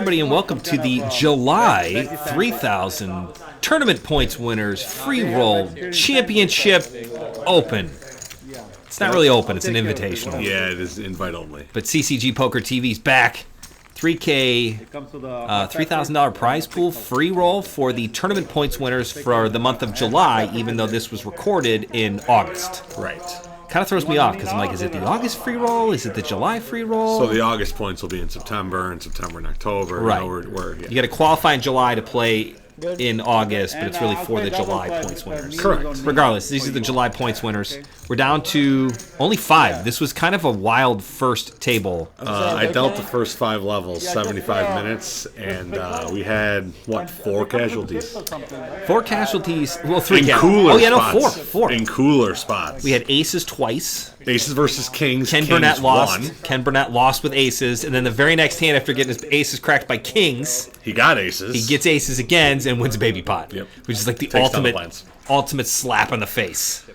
everybody, and welcome to the July 3000 Tournament Points Winners Free-Roll Championship Open. It's not really open, it's an invitational. Yeah, it is invite only. But CCG Poker TV's back. $3K, $3,000 prize pool free roll for the tournament points winners for the month of July, even though this was recorded in August. Right. Kind of throws me off because I'm like, is it the August free roll? Is it the July free roll? So the August points will be in September and October. Right. Yeah. You got to qualify in July to play in August, but it's really for the July points winners. Correct. Regardless, these are the July points winners. We're down to only 5. This was kind of a wild first table. I dealt the first 5 levels, 75 minutes, and we had, 4 casualties? 4 casualties. Well, 3 in casualties. cooler Oh, yeah, no, spots. 4. In cooler spots. We had aces twice. Aces versus kings. Ken Kings Burnett lost. won. Ken Burnett lost with aces, and then the very next hand after getting his aces cracked by kings, He got aces. he gets aces again and wins a baby pot. Yep. Which is like the Takes down the ultimate slap on the face.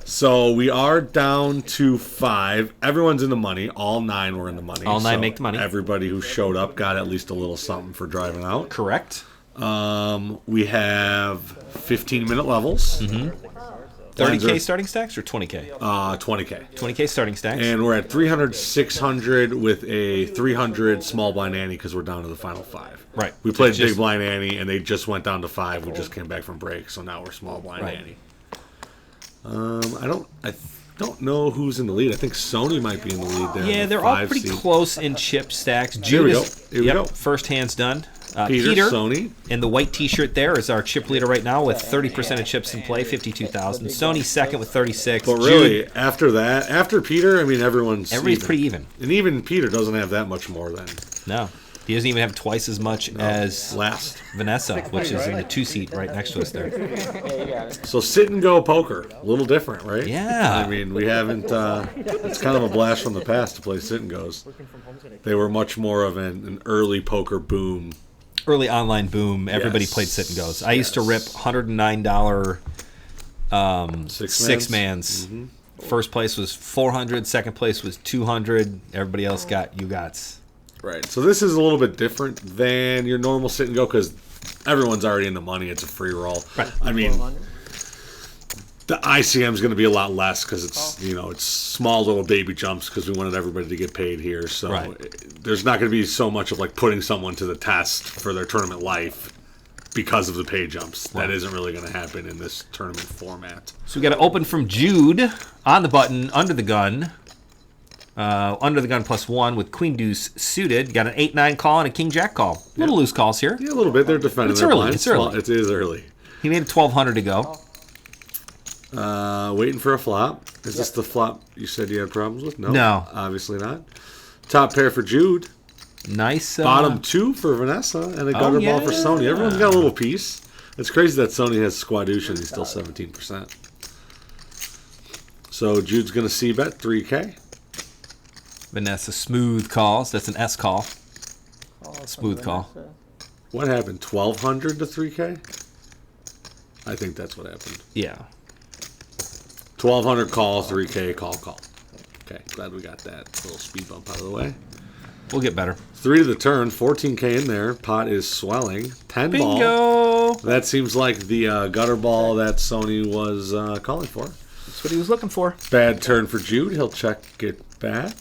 So we are down to 5. Everyone's in the money. All 9 were in the money. All 9 so make the money. Everybody who showed up got at least a little something for driving out. Correct. We have 15-minute levels. Mm-hmm. 30K starting stacks or 20K? 20K. 20K starting stacks. And we're at 300, 600 with a 300 small blind ante because we're down to the final 5. Right. We played big blind ante and they just went down to 5. We just came back from break, so now we're small blind ante. I don't know who's in the lead. I think Soni might be in the lead there. Yeah, they're all pretty close in chip stacks. Here we go. Here we go. First hand's done. Peter, Soni. In the white t-shirt there is our chip leader right now with 30% of chips in play, 52,000. Soni second with 36. But really, after that, after Peter, I mean, everybody's pretty even. And even Peter doesn't have that much more than. No. He doesn't even have twice as much as last Vanessa, which is in the 2 seat right next to us there. So sit and go poker, a little different, right? Yeah. I mean, we haven't. It's kind of a blast from the past to play sit and goes. They were much more of an early poker boom. Early online boom. Everybody played sit and goes. I used to rip $109 six mans. Mm-hmm. First place was 400. Second place was 200. Everybody else got UGOTs. Right. So this is a little bit different than your normal sit and go because everyone's already in the money. It's a free roll. Right. I mean, the ICM is going to be a lot less because it's it's small little baby jumps because we wanted everybody to get paid here. So there's not going to be so much of like putting someone to the test for their tournament life because of the pay jumps. Right. That isn't really going to happen in this tournament format. So we got to open from Jude on the button under the gun. Under the gun +1 with Queen Deuce suited. Got an 8-9 call and a King Jack call. Little loose calls here. Yeah, a little bit. They're defending their blinds. It's early. It is early. He made 1,200 to go. Waiting for a flop. Is this the flop you said you had problems with? No. Obviously not. Top pair for Jude. Nice. Bottom 2 for Vanessa and a gutter ball for Soni. Everyone's got a little piece. It's crazy that Soni has Squadouche and he's still 17%. So Jude's going to c-bet 3K. Vanessa smooth calls. That's an S call. Smooth call. What happened? 1,200 to 3K? I think that's what happened. Yeah. 1,200 call, 3K, call. Okay, glad we got that little speed bump out of the way. We'll get better. 3 to the turn, 14K in there. Pot is swelling. 10 Bingo! Ball. That seems like the gutter ball that Soni was calling for. That's what he was looking for. Bad turn for Jude. He'll check it back.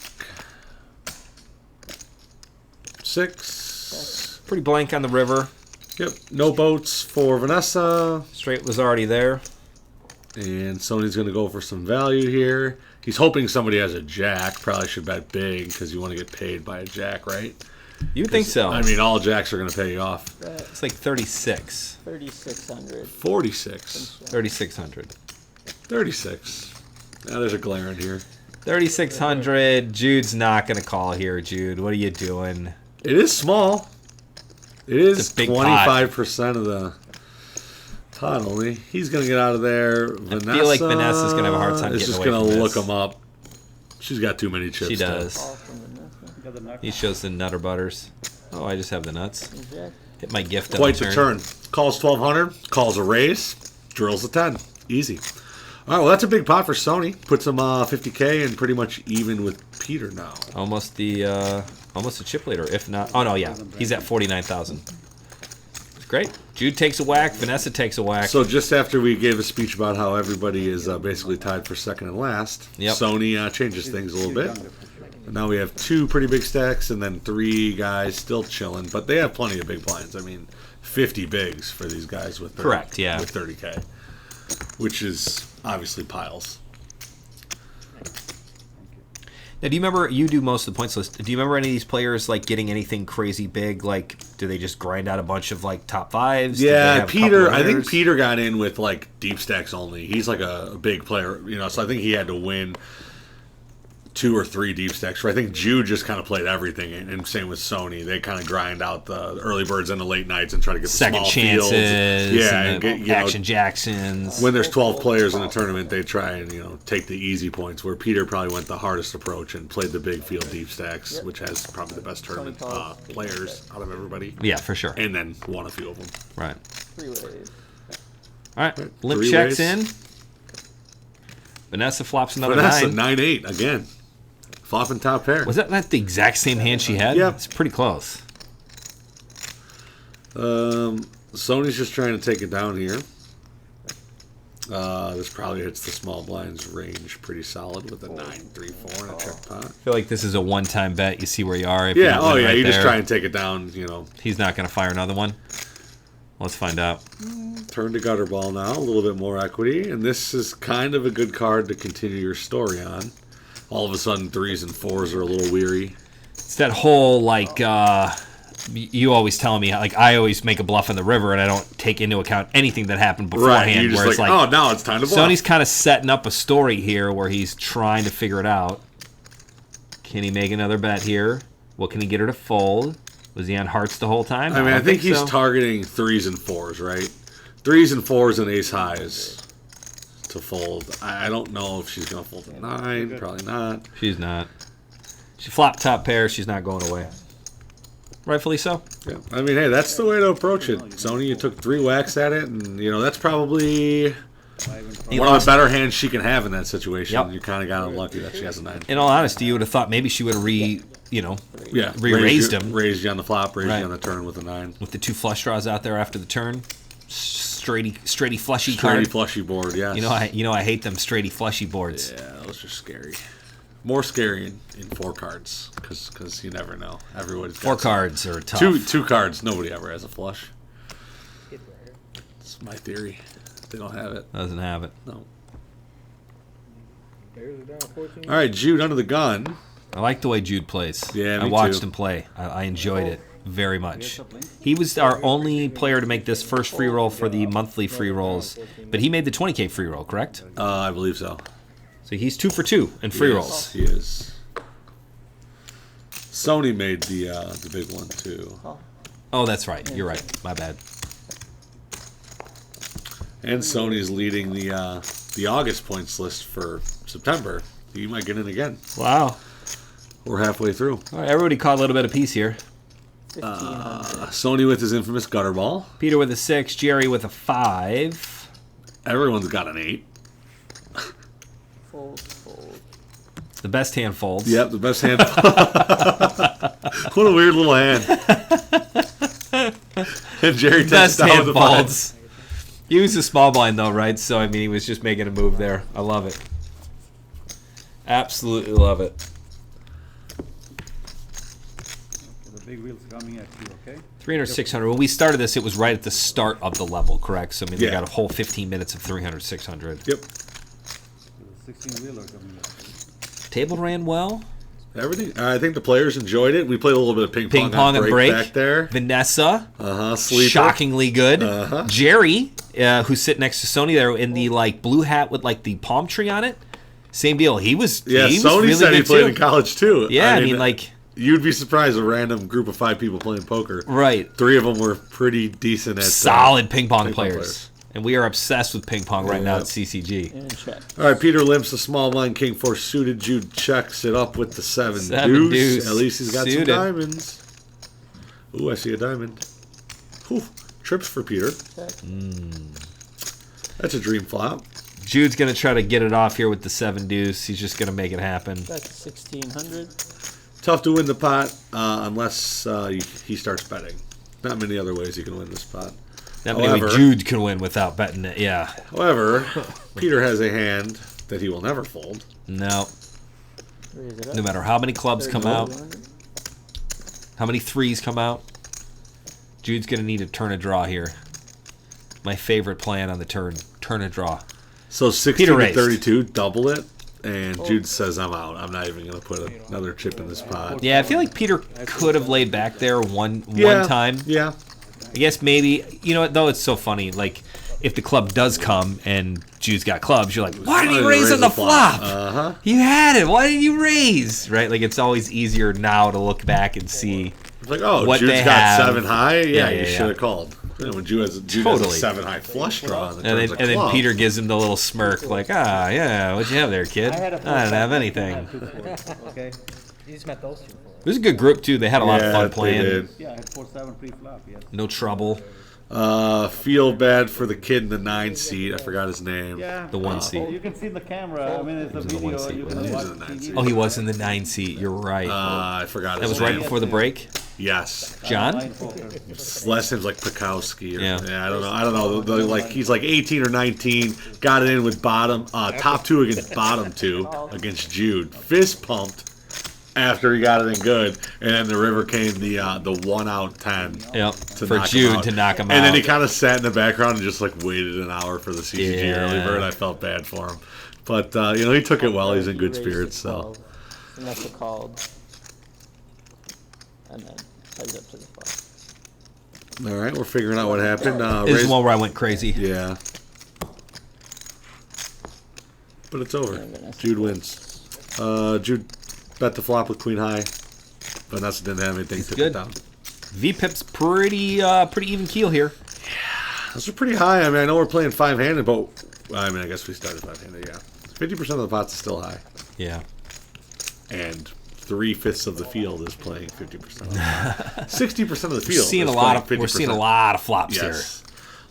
6. Pretty blank on the river. Yep. No boats for Vanessa. Straight was already there. And Soni's going to go for some value here. He's hoping somebody has a jack. Probably should bet big because you want to get paid by a jack, right? You think so? I mean, all jacks are going to pay you off. It's like 36. 3,600. 46. 3,600. 36. Now there's a glare in here. 3,600. Jude's not going to call here, Jude. What are you doing? It is small. It is 25% pot. of the pot only. He's going to get out of there. Vanessa, I feel like Vanessa's going to have a hard time getting away from this. Is just going to look him up. She's got too many chips. She does. He shows the nutter butters. Oh, I just have the nuts. Hit my gift. Quite the turn. Calls 1,200. Calls a raise. Drills a 10. Easy. All right, well, that's a big pot for Sony. Puts him $50K and pretty much even with Peter now. Almost a chip leader, if not. Oh no, yeah, he's at 49,000. Great. Jude takes a whack. Vanessa takes a whack. So just after we gave a speech about how everybody is basically tied for second and last, Sony changes things a little bit. And now we have 2 pretty big stacks and then 3 guys still chilling, but they have plenty of big blinds. I mean, 50 bigs for these guys with 30, correct, yeah, with 30K, which is obviously piles. Now, do you remember, you do most of the points list, do you remember any of these players, like, getting anything crazy big? Like, do they just grind out a bunch of, like, top 5s? Yeah, Peter, I think Peter got in with, like, deep stacks only. He's, like, a big player, you know, so I think he had to win 2 or 3 deep stacks. I think Jude just kind of played everything, and same with Sony. They kind of grind out the early birds and the late nights and try to get the second small chances, fields. Yeah, and get, Action Jacksons. When there's 12 players in a tournament, they try and, you know, take the easy points, where Peter probably went the hardest approach and played the big field deep stacks, which has probably the best tournament players out of everybody. Yeah, for sure. And then won a few of them. Right. 3 ways. All right, limp checks in. Vanessa flops another 9. Vanessa, 9-8 again. Flopping top pair. Was that not the exact same hand she had? Yep. It's pretty close. Sony's just trying to take it down here. This probably hits the small blinds range pretty solid with a 9-3-4 and a check pot. I feel like this is a one-time bet. You see where you are. If Yeah, right you there. just try and take it down, you know. He's not going to fire another one. Let's find out. Turn to gutter ball now, a little bit more equity, and this is kind of a good card to continue your story on. All of a sudden, 3s and 4s are a little weary. It's that whole, like, you always telling me, like, I always make a bluff in the river and I don't take into account anything that happened beforehand. Right, you're just where it's like, like, oh, now it's time to bluff. Sony's kind of setting up a story here where he's trying to figure it out. Can he make another bet here? What can he get her to fold? Was he on hearts the whole time? I mean, I think he's so. targeting 3s and 4s, right? 3s and 4s and ace highs to fold. I don't know if she's going to fold a 9. Probably not. She's not. She flopped top pair. She's not going away. Rightfully so. Yeah. I mean, hey, that's the way to approach it. Sony, you took 3 whacks at it, and, you know, that's probably one of the better hands she can have in that situation. Yep. You kind of got unlucky that she has a 9. In all honesty, you would have thought maybe she would have re-raised raised him. Raised you on the flop, raised Right. you on the turn with a 9. With the 2 flush draws out there after the turn. Straighty flushy Straighty card. flushy board, yes. You know I hate them straighty flushy boards. Yeah, those are scary. More scary in 4 cards, because you never know. Everybody's got 4 cards are tough. Two cards. Nobody ever has a flush. It's my theory. They don't have it. Doesn't have it. No. All right, Jude under the gun. I like the way Jude plays. Yeah, I me watched too. him play. I enjoyed it very much. He was our only player to make this first free roll for the monthly free rolls, but he made the 20K free roll, correct? I believe so. So he's 2 for 2 in free rolls. He is. Sony made the big one too. Oh, that's right. You're right. My bad. And Sony's leading the August points list for September. He might get in again. Wow. We're halfway through. All right, everybody caught a little bit of piece here. Sony with his infamous gutter ball. Peter with a 6, Jerry with a 5. Everyone's got an 8. Fold. The best hand folds. Yep, the best hand. What a weird little hand. And Jerry Best down hand with the folds. He was a small blind though, right? So I mean, he was just making a move there. I love it. Absolutely love it. The big wheel's coming at you, okay? 300, 600. When we started this, it was right at the start of the level, correct? So I mean, they Yeah. got a whole 15 minutes of 300, 600. Yep. The 16 wheeler coming at you. Table ran well. Everything. I think the players enjoyed it. We played a little bit of ping pong and break back there. Vanessa, Sleeper. shockingly good. Jerry, who's sitting next to Sony there in the like blue hat with like the palm tree on it. Same deal. He was. Yeah, he was Sony really said he good played too. in college too. Yeah, I mean like. You'd be surprised, a random group of 5 people playing poker. Right. 3 of them were pretty decent at solid ping pong players. And we are obsessed with ping pong right now at CCG. And check. All right, Peter limps the small blind, king 4 suited. Jude checks it up with the 7 Seven deuce. At least he's got Suited. some diamonds. Ooh, I see a diamond. Whew. Trips for Peter. Check. That's a dream flop. Jude's going to try to get it off here with the 7 deuce. He's just going to make it happen. That's 1,600. Tough to win the pot unless he starts betting. Not many other ways he can win this pot. Not many ways Jude can win without betting it, yeah. However, Peter has a hand that he will never fold. No. No matter how many clubs come out, how many 3s come out, Jude's going to need to turn a draw here. My favorite plan on the turn a draw. So 16 to 32, double it, and Jude says, I'm out. I'm not even going to put another chip in this pot. Yeah, I feel like Peter could have laid back there one time. Yeah. I guess maybe, you know what, though, it's so funny. Like, if the club does come and Jude's got clubs, you're like, why did he raise on the flop? Uh-huh. You had it. Why didn't you raise? Right? Like, it's always easier now to look back and see It's like, oh, what Jude's they got have. 7 high? Yeah, you yeah. should have called. You know, when Jude has a Totally. 7 high flush draw. And then Peter gives him the little smirk, like, yeah, what'd you have there, kid? I didn't have anything. Okay. You just met those two. It was a good group, too. They had a lot of fun they playing. did. Yeah, I had 4-7 pre-flop, yes. No trouble. Feel bad for the kid in the 9 seat. I forgot his name. Yeah. The 1 seat. You can see the camera. I mean, it's a in the one video. seat, You wasn't can he? watch He was in the 9 TV. seat. Oh, he was in the 9 seat. You're right. I forgot That his was name. right before the break? Yes. John? Line poker. Last name's like Pakowski. Or, Yeah. I don't know. Like he's like 18 or 19. Got it in with top 2 against bottom 2 against Jude. Fist pumped after he got it in good, and then the river came the 1 out 10. Yep. To For knock him Jude out. to knock him out. And then he kind of sat in the background and just like waited an hour for the CCG Yeah. early bird. I felt bad for him, but he took it well. He's in good spirits. So Vanessa called. And then plays up to the flop. all right, we're figuring out what happened. This is Raise- one where I went crazy. Yeah. But it's over. Jude wins. Jude bet the flop with queen high. Vanessa didn't have anything to good. put down. VPIP's pretty even keel here. Those are pretty high. I mean, I know we're playing 5-handed, but I mean, I guess we started 5-handed, yeah. 50% of the pots is still high. Yeah. And 3/5 of the field is playing 50% of the pot. 60% of the field We're seeing is a lot playing of 50%. flops Yes.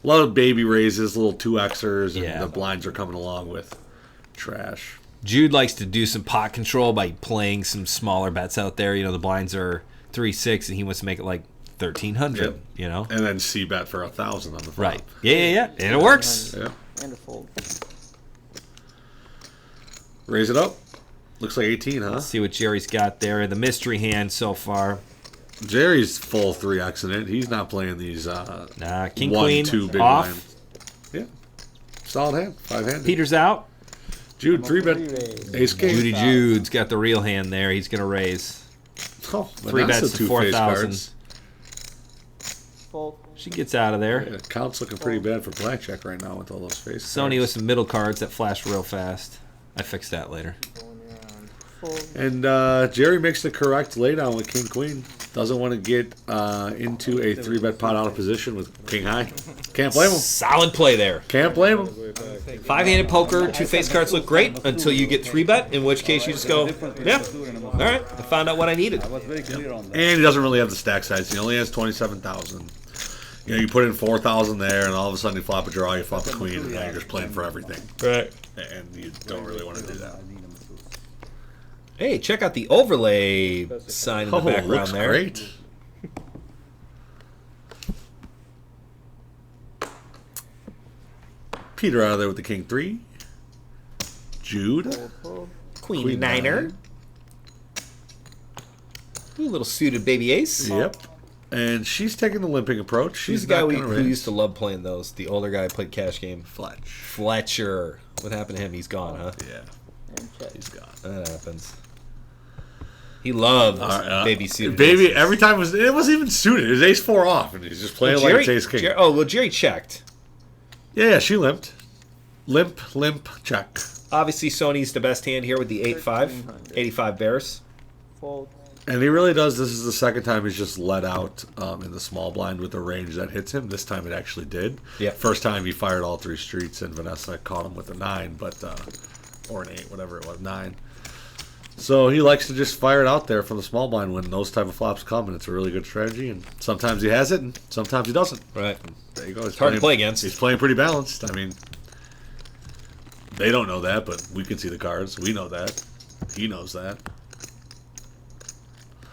A lot of baby raises, little 2Xers, and Yeah. the blinds are coming along with trash. here. Jude likes to do some pot control by playing some smaller bets out there. You know, the blinds are 3-6, and he wants to make it like 1,300. Yep. You know. And then C-bet for 1,000 on the flop. Right. Yeah. And it works. Yeah. And a fold. Raise it up. Looks like 18, huh? Let's see what Jerry's got there. The mystery hand so far. Jerry's full 3X in it. He's not playing these King 1, Queen 2 big off. blind. Yeah. Solid hand. 5-handed. Peter's out. Jude, 3-bet. Ace king. Judy Jude's got the real hand there. He's going to raise. Oh, 3 Vanessa, bets to 2-face 4,000. cards. Fold. She gets out of there. Yeah, count's looking pretty bad for blackjack right now with all those face Sony cards. with some middle cards that flash real fast. I fixed that later. Fold. And Jerry makes the correct laydown with king queen. Doesn't want to get into a 3-bet pot out of position with king high. Can't blame him. Solid play there. Can't blame him. 5-handed poker, 2 face cards look great until you get 3-bet, in which case you just go, yeah, all right, I found out what I needed. I was very clear on that. And he doesn't really have the stack size. He only has 27,000. You know, you put in 4,000 there, and all of a sudden you flop a draw, you flop a queen, and now you're just playing for everything. Right. And you don't really want to do that. Hey, check out the overlay sign in the background looks there. great. Peter out of there with the king 3. Jude. Queen Niner. Ooh, little suited baby ace. Yep. And she's taking the limping approach. Who's She's the guy not who going to used to love playing those? The older guy who played cash game. Fletch. Fletcher. What happened to him? He's gone, huh? Yeah, And check. he's gone. That happens. He loved baby suited. Baby, aces. every time it wasn't even suited. It was ace 4 off, and he's just playing Well, like it's ace king. Jerry checked. Yeah, she limped. Limp, check. Obviously, Sony's the best hand here with the 8-5. 85 bears. Fold. And he really does. This is the second time he's just let out in the small blind with the range that hits him. This time it actually did. Yeah. First time he fired all 3 streets, and Vanessa caught him with a 9, or an 8, whatever it was, 9. So he likes to just fire it out there from the small blind when those type of flops come, and it's a really good strategy. And sometimes he has it, and sometimes he doesn't. Right. There you go. He's Hard to playing- play against. He's playing pretty balanced. I mean, They don't know that, but we can see the cards. We know that. He knows that. All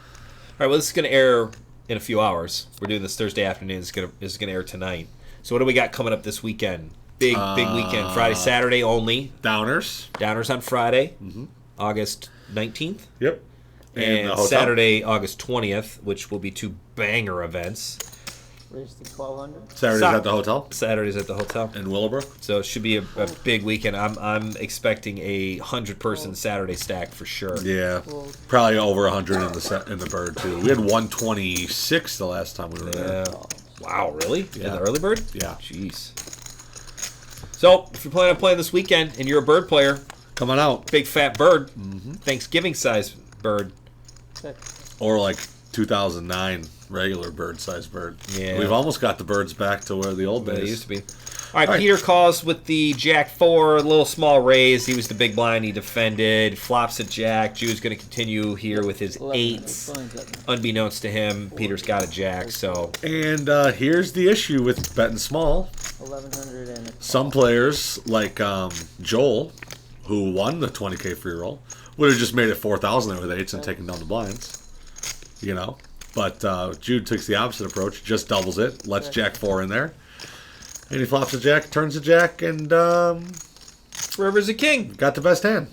right, well, this is going to air in a few hours. We're doing this Thursday afternoon. This is going to air tonight. So what do we got coming up this weekend? Big weekend. Friday, Saturday only. Downers. Downers on Friday, August 19th. Yep. And Saturday, August 20th, which will be 2 banger events. Raise to 1200. Saturday's at the hotel. Saturday's at the hotel. In Willowbrook. So it should be a big weekend. I'm expecting a 100-person Saturday stack for sure. Yeah. Probably over 100 in the bird, too. We had 126 the last time we were there. Wow, really? Yeah. In the early bird? Yeah. Jeez. So, if you're planning on playing this weekend and you're a bird player, come on out. Big fat bird, Thanksgiving size bird. Check. Or like 2009 regular bird size bird. Yeah. We've almost got the birds back to where the old days They used to be. All right, Peter calls with the Jack 4, a little small raise. He was the big blind. He defended. Flops a Jack. Jude's going to continue here with his 8s. Unbeknownst to him, Peter's got a Jack. So. And here's the issue with betting small. 1100 and some players, like Joel, who won the 20K free roll, would have just made it 4,000 there with 8s and taken down the blinds. You know? But Jude takes the opposite approach, just doubles it, lets Jack 4 in there. And he flops a Jack, turns a Jack, and River's a king. Got the best hand.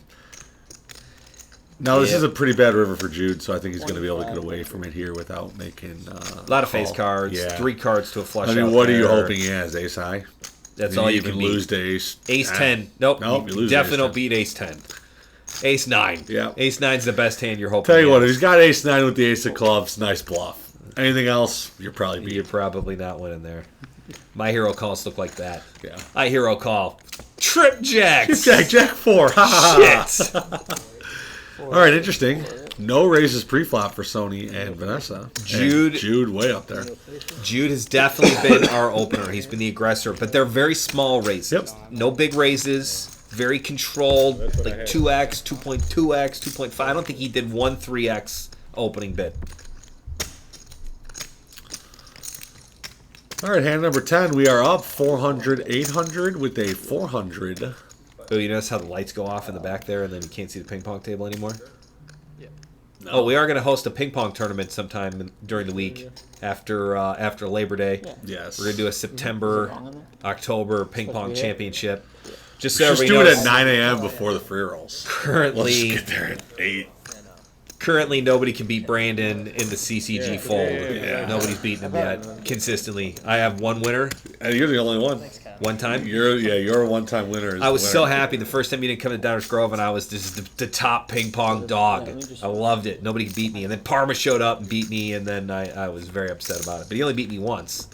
Now, this is a pretty bad river for Jude, so I think he's going to be able to get away from it here without making a lot of face cards, 3 cards to a flush. I mean, what are you hoping he has? Ace high? That's all you can lose to ace. Ace 10. Nope. You definitely don't beat ace 10. Ace 9. Yeah. Ace 9's the best hand you're hoping. Tell you what, if he's got ace 9 with the ace of clubs, nice bluff. Anything else, you're probably not winning there. My hero calls look like that. Yeah. My hero call. Trip Jacks. Jack 4. Shit. All right, interesting. No raises pre-flop for Soni and Vanessa. Jude. And Jude way up there. Jude has definitely been our opener. He's been the aggressor, but they're very small raises. Yep. No big raises. Very controlled, like 2x, 2.2x, 2.5. I don't think he did 1 3x opening bid. All right, hand number 10. We are up 400, 800 with a 400. Oh, you notice how the lights go off in the back there, and then you can't see the ping pong table anymore? Yeah. No. Oh, we are going to host a ping pong tournament sometime during the week after Labor Day. Yeah. Yes. We're going to do a September, October ping pong championship. Just Just everybody do it knows, at 9 a.m. before the free rolls. Currently, Let's get there at 8. Currently, nobody can beat Brandon in the CCG fold. Yeah. Nobody's beaten him yet consistently. I have one winner, And you're the only one. one time. You're a one-time winner. I was so happy the first time you didn't come to Downers Grove, and I was just the top ping pong dog. I loved it. Nobody could beat me. And then Parma showed up and beat me, and then I was very upset about it. But he only beat me once.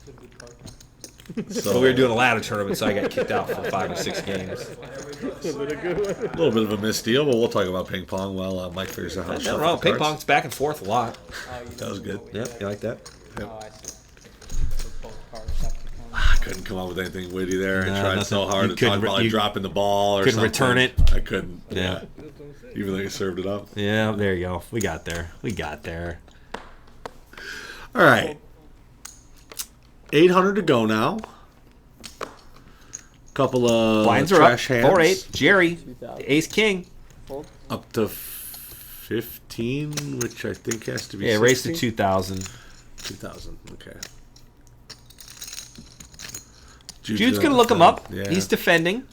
So we were doing a ladder tournament, so I got kicked out for 5 or 6 games. A little bit of a misdeal, but we'll talk about ping pong while Mike figures out how to Nothing shuffle wrong. the Ping cards. pong's back and forth a lot. That was good. Yeah, you like that? I couldn't come up with anything witty there. I No, tried nothing. so hard You to talk couldn't about you dropping the ball or couldn't something. return it? I couldn't. Yeah. Even though you served it up. Yeah, there you go. We got there. All right. 800 to go now. Couple of Blinds are up. trash hands. 4-8. Jerry, 2000. ace king. Fold. Up to 15, which I think has to be Yeah, raised to 16? 2,000. 2,000. Okay. Jude's going to look him up. Yeah. He's defending.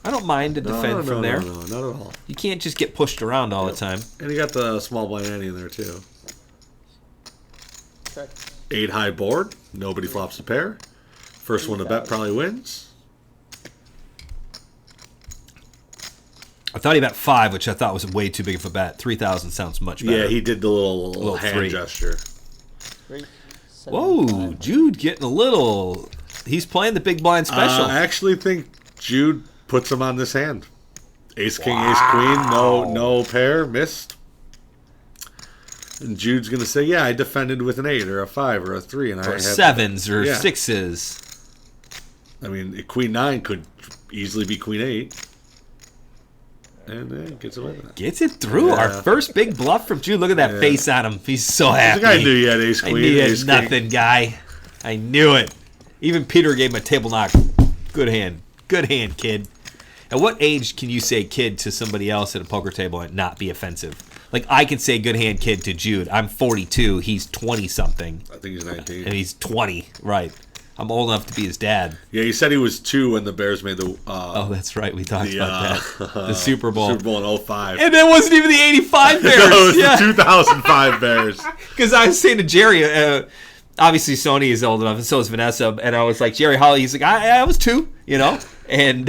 I don't mind to defend from there. No, not at all. You can't just get pushed around all the time. And you got the small blind ante in there too. Check. 8 high board. Nobody flops a pair. First one to bet probably wins. I thought he bet 5, which I thought was way too big of a bet. 3,000 sounds much better. Yeah, he did the little hand 3. gesture. 3. Whoa, Jude getting a little... He's playing the big blind special. I actually think Jude puts him on this hand. Ace, king, ace, queen. No pair. Missed. And Jude's going to say, yeah, I defended with an 8 or a 5 or a 3. And I or had 7s or Yeah. 6s. I mean, queen 9 could easily be queen 8. And then gets away with it. Gets it through. Yeah. Our first big bluff from Jude. Look at that Yeah. face on him. He's so happy. I knew you had ace, I queen. knew you ace, had nothing, guy. I knew it. Even Peter gave him a table knock. Good hand. Good hand, kid. At what age can you say kid to somebody else at a poker table and not be offensive? Like, I can say good hand kid to Jude. I'm 42. He's 20-something. I think he's 19. And he's 20. Right. I'm old enough to be his dad. Yeah, he said he was 2 when the Bears made the... oh, that's right. We talked about that. The Super Bowl. Super Bowl in 05. And that wasn't even the 85 Bears. No, it was the 2005 Bears. Because I was saying to Jerry, obviously Soni is old enough, and so is Vanessa. And I was like, Jerry, how? He's like, I was 2, you know? And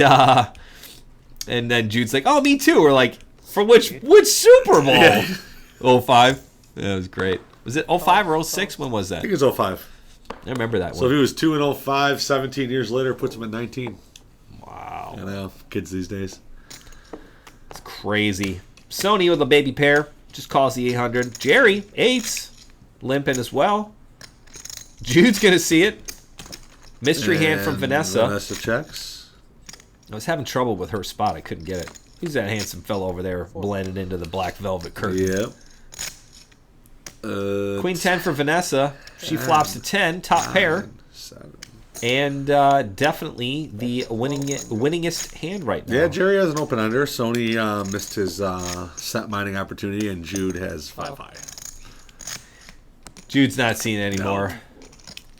then Jude's like, oh, me too. We're like, for which Super Bowl? Yeah. 05? That was great. Was it 05 or 06? When was that? I think it's 05. I remember that So one. if he was 2 in 05, 17 years later, puts him at 19. Wow. I know, kids these days. It's crazy. Soni with a baby pair. Just calls the 800. Jerry, 8s. Limping as well. Jude's going to see it. Mystery hand from Vanessa. Vanessa checks. I was having trouble with her spot. I couldn't get it. Who's that handsome fellow over there blended into the black velvet curtain? Yep. Queen 10 for Vanessa. She flops a 10, top pair. 7. And definitely the winningest hand right now. Yeah, Jerry has an open ender. Sony missed his set mining opportunity, and Jude has 5 high. Jude's not seeing it anymore. No.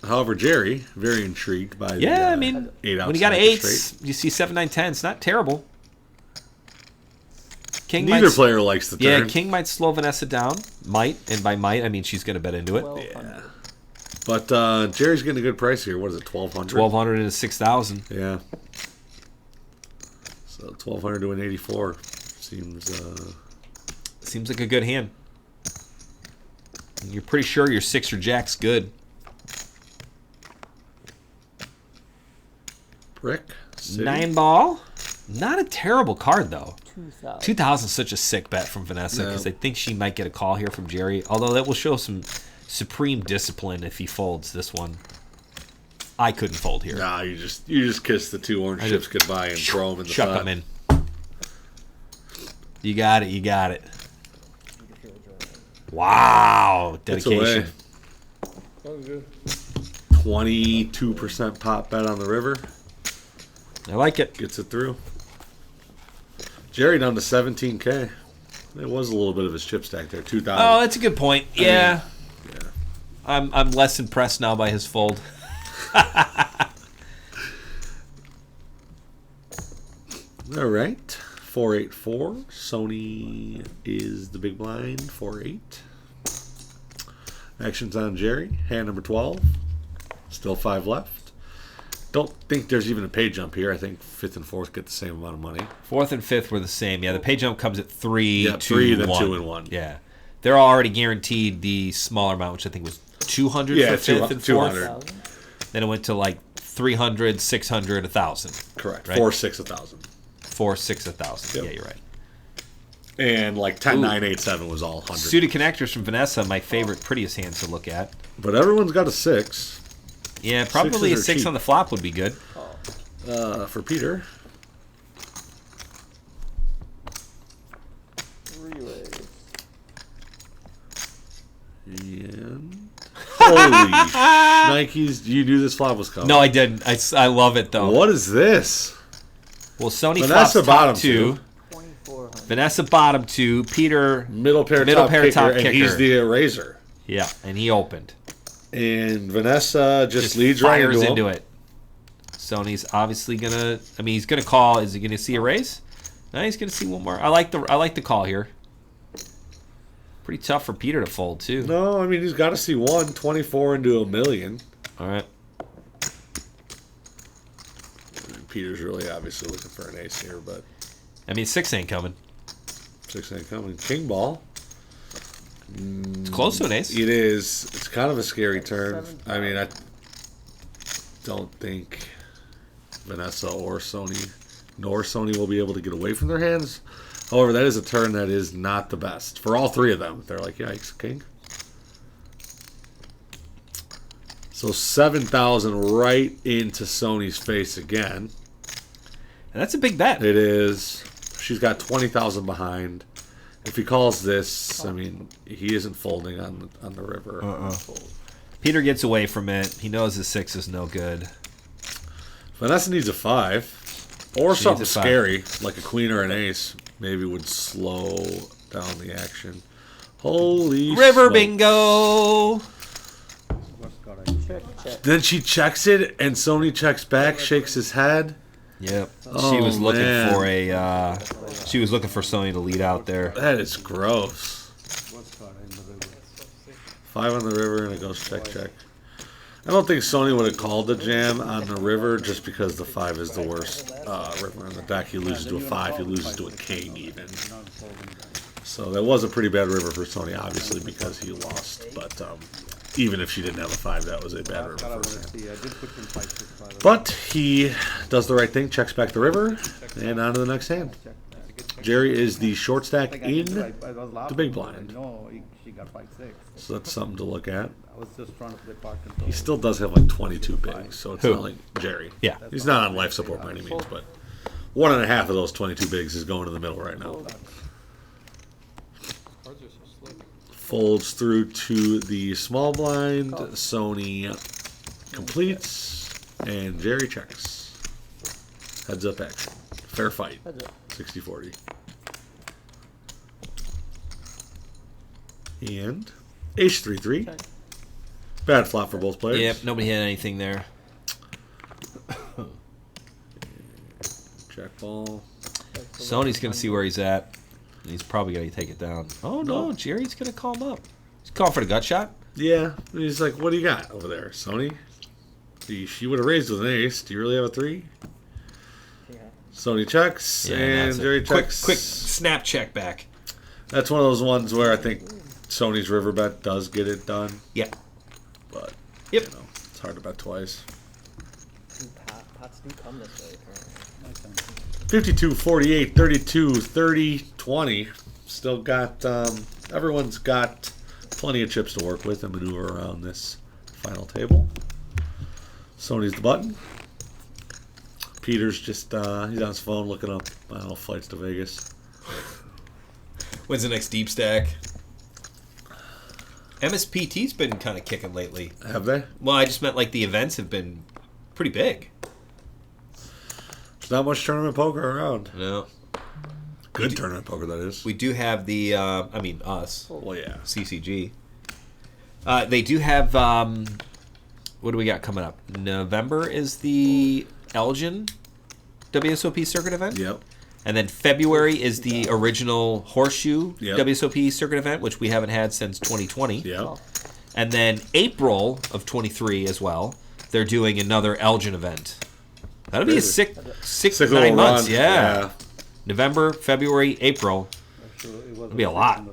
However, Jerry, very intrigued by the I mean, 8 when you got 8s, you see 7, 9, 10. It's not terrible. King Neither player likes the turn. Yeah, King might slow Vanessa down. Might, and by might, I mean she's going to bet into it. Yeah. But Jerry's getting a good price here. What is it, 1,200? 1,200 into 6,000. Yeah. So 1,200 to an 84 seems like a good hand. You're pretty sure your 6 or jack's good. Brick. City. 9 ball. Not a terrible card though. 2,000. 2,000 is such a sick bet from Vanessa because I think she might get a call here from Jerry. Although that will show some supreme discipline if he folds this one. I couldn't fold here. Nah, you just kiss the 2 orange chips goodbye and throw them in the Chuck pot. them in. You got it. You got it. Wow, dedication. 22% pop bet on the river. I like it. Gets it through. Jerry down to 17K. It was a little bit of his chip stack there. 2,000. Oh, that's a good point. Yeah. Yeah. I'm less impressed now by his fold. All right. 484. Sony is the big blind. 4-8. Actions on Jerry. Hand number 12. Still 5 left. Don't think there's even a pay jump here. I think 5th and 4th get the same amount of money. 4th and 5th were the same. Yeah, the pay jump comes at 3, Yeah, 2, 3, then 1. 2 and 1. Yeah. They're already guaranteed the smaller amount, which I think was 200 Yeah, for 5th and 4th. 200. Then it went to like 300, 600, 1,000. Correct. Right? 4, 6, 1,000. 4, 6, 1,000. Yep. Yeah, you're right. And like 10, 9, 8, 7 was all 100. Suited connectors from Vanessa, my favorite, prettiest hands to look at. But everyone's got a 6. Yeah, probably a Sixes are 6 cheap. on the flop would be good. For Peter. 3-way. And holy Nikes! You knew this flop was coming. No, I didn't. I love it, though. What is this? Well, Sony Vanessa flops bottom top 2. 2,400. Vanessa bottom 2. Peter, Middle pair, Middle top, pair, kicker, top and kicker. he's the eraser. yeah, and he opened. And Vanessa just leads right fires into, into him. it. Sony's obviously gonna. I mean, he's gonna call. Is he gonna see a raise? No, he's gonna see one more. I like the call here. Pretty tough for Peter to fold too. No, I mean he's got to see 24 into a million. All right. Peter's really obviously looking for an ace here, but I mean, 6 ain't coming. 6 ain't coming. King ball. It's close to an ace. It is. It's kind of a scary turn. I mean, I don't think Vanessa or Sony, nor Sony will be able to get away from their hands. However, that is a turn that is not the best. For all 3 of them, they're like, yikes, king. So 7,000 right into Sony's face again. And that's a big bet. It is. She's got 20,000 behind. If he calls this, I mean, he isn't folding on the river. Peter gets away from it. He knows his 6 is no good. Vanessa needs a 5. Or She something needs a 5. scary, like a queen or an ace, maybe would slow down the action. Holy River smokes. bingo. What's got a Check, check. Then she checks it, and Sony checks back, shakes his head. Yep. She Oh, was looking man. for a. She was looking for Sony to lead out there. That is gross. what's got in the river? 5 on the river, and it goes check, check. I don't think Sony would have called the jam on the river just because the 5 is the worst river in the deck. He loses to a 5, he loses to a king even. So that was a pretty bad river for Sony, obviously, because he lost. But even if she didn't have a 5, that was a bad river for him. See, I did put in 5, 6, 5. But he does the right thing, checks back the river, and on to the next hand. Jerry is the short stack in the big blind. No, she got 5, 6. So that's something to look at. I was just trying to play part control. He still does have like 22 bigs, so it's Who? not like Jerry. Yeah. He's not on life support by any means, but 1.5 of those 22 bigs is going in the middle right now. Folds through to the small blind. Sony completes, and Jerry checks. Heads up action. Fair fight. Heads up. 60-40. And Ace 3-3. Check. Bad flop for both players. Yep. Nobody had anything there. Check ball. Sony's gonna see where he's at. He's probably gonna take it down. Oh no, Jerry's gonna call him up. He's calling for the gut shot. Yeah. He's like, what do you got over there, Sony? She would have raised with an ace. Do you really have a 3? Yeah. Sony checks, Yeah, and that's it. Jerry checks. Quick snap check back. That's one of those ones where I think Sony's river bet does get it done, Yeah. but Yep. you know, it's hard to bet twice. Pots do come this way, apparently. 52, 48, 32, 30, 20. Still got, everyone's got plenty of chips to work with and maneuver around this final table. Sony's the button. Peter's just, he's on his phone looking up, I don't know, flights to Vegas. When's the next deep stack? MSPT's been kind of kicking lately. Have they? Well, I just meant like the events have been pretty big. There's not much tournament poker around. No. Good tournament poker, that is. We do have the, us, Well, yeah. CCG. They do have, what do we got coming up? November is the Elgin WSOP circuit event. Yep. And then February is the original Horseshoe Yep. WSOP circuit event, which we haven't had since 2020. Yep. And then April of 23 as well, they're doing another Elgin event. That'll be a six Sick 9 little months, run. yeah. November, February, April. It'll be a lot.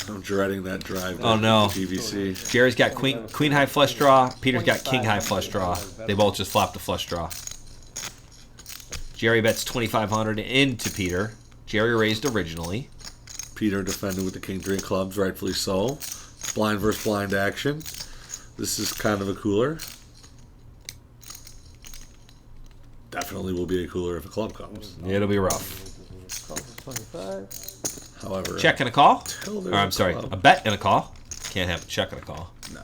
I'm dreading that drive. Oh, no. GVC. Jerry's got queen high flush draw. Peter's got king high flush draw. They both just flopped a flush draw. Jerry bets 2,500 into Peter. Jerry raised originally. Peter defended with the king three clubs, rightfully so. Blind versus blind action. This is kind of a cooler. Definitely will be a cooler if a club comes. It'll be rough. Call for 25. However, Check and a call. till Or there's I'm sorry, club. a bet and a call. Can't have a check and a call. No.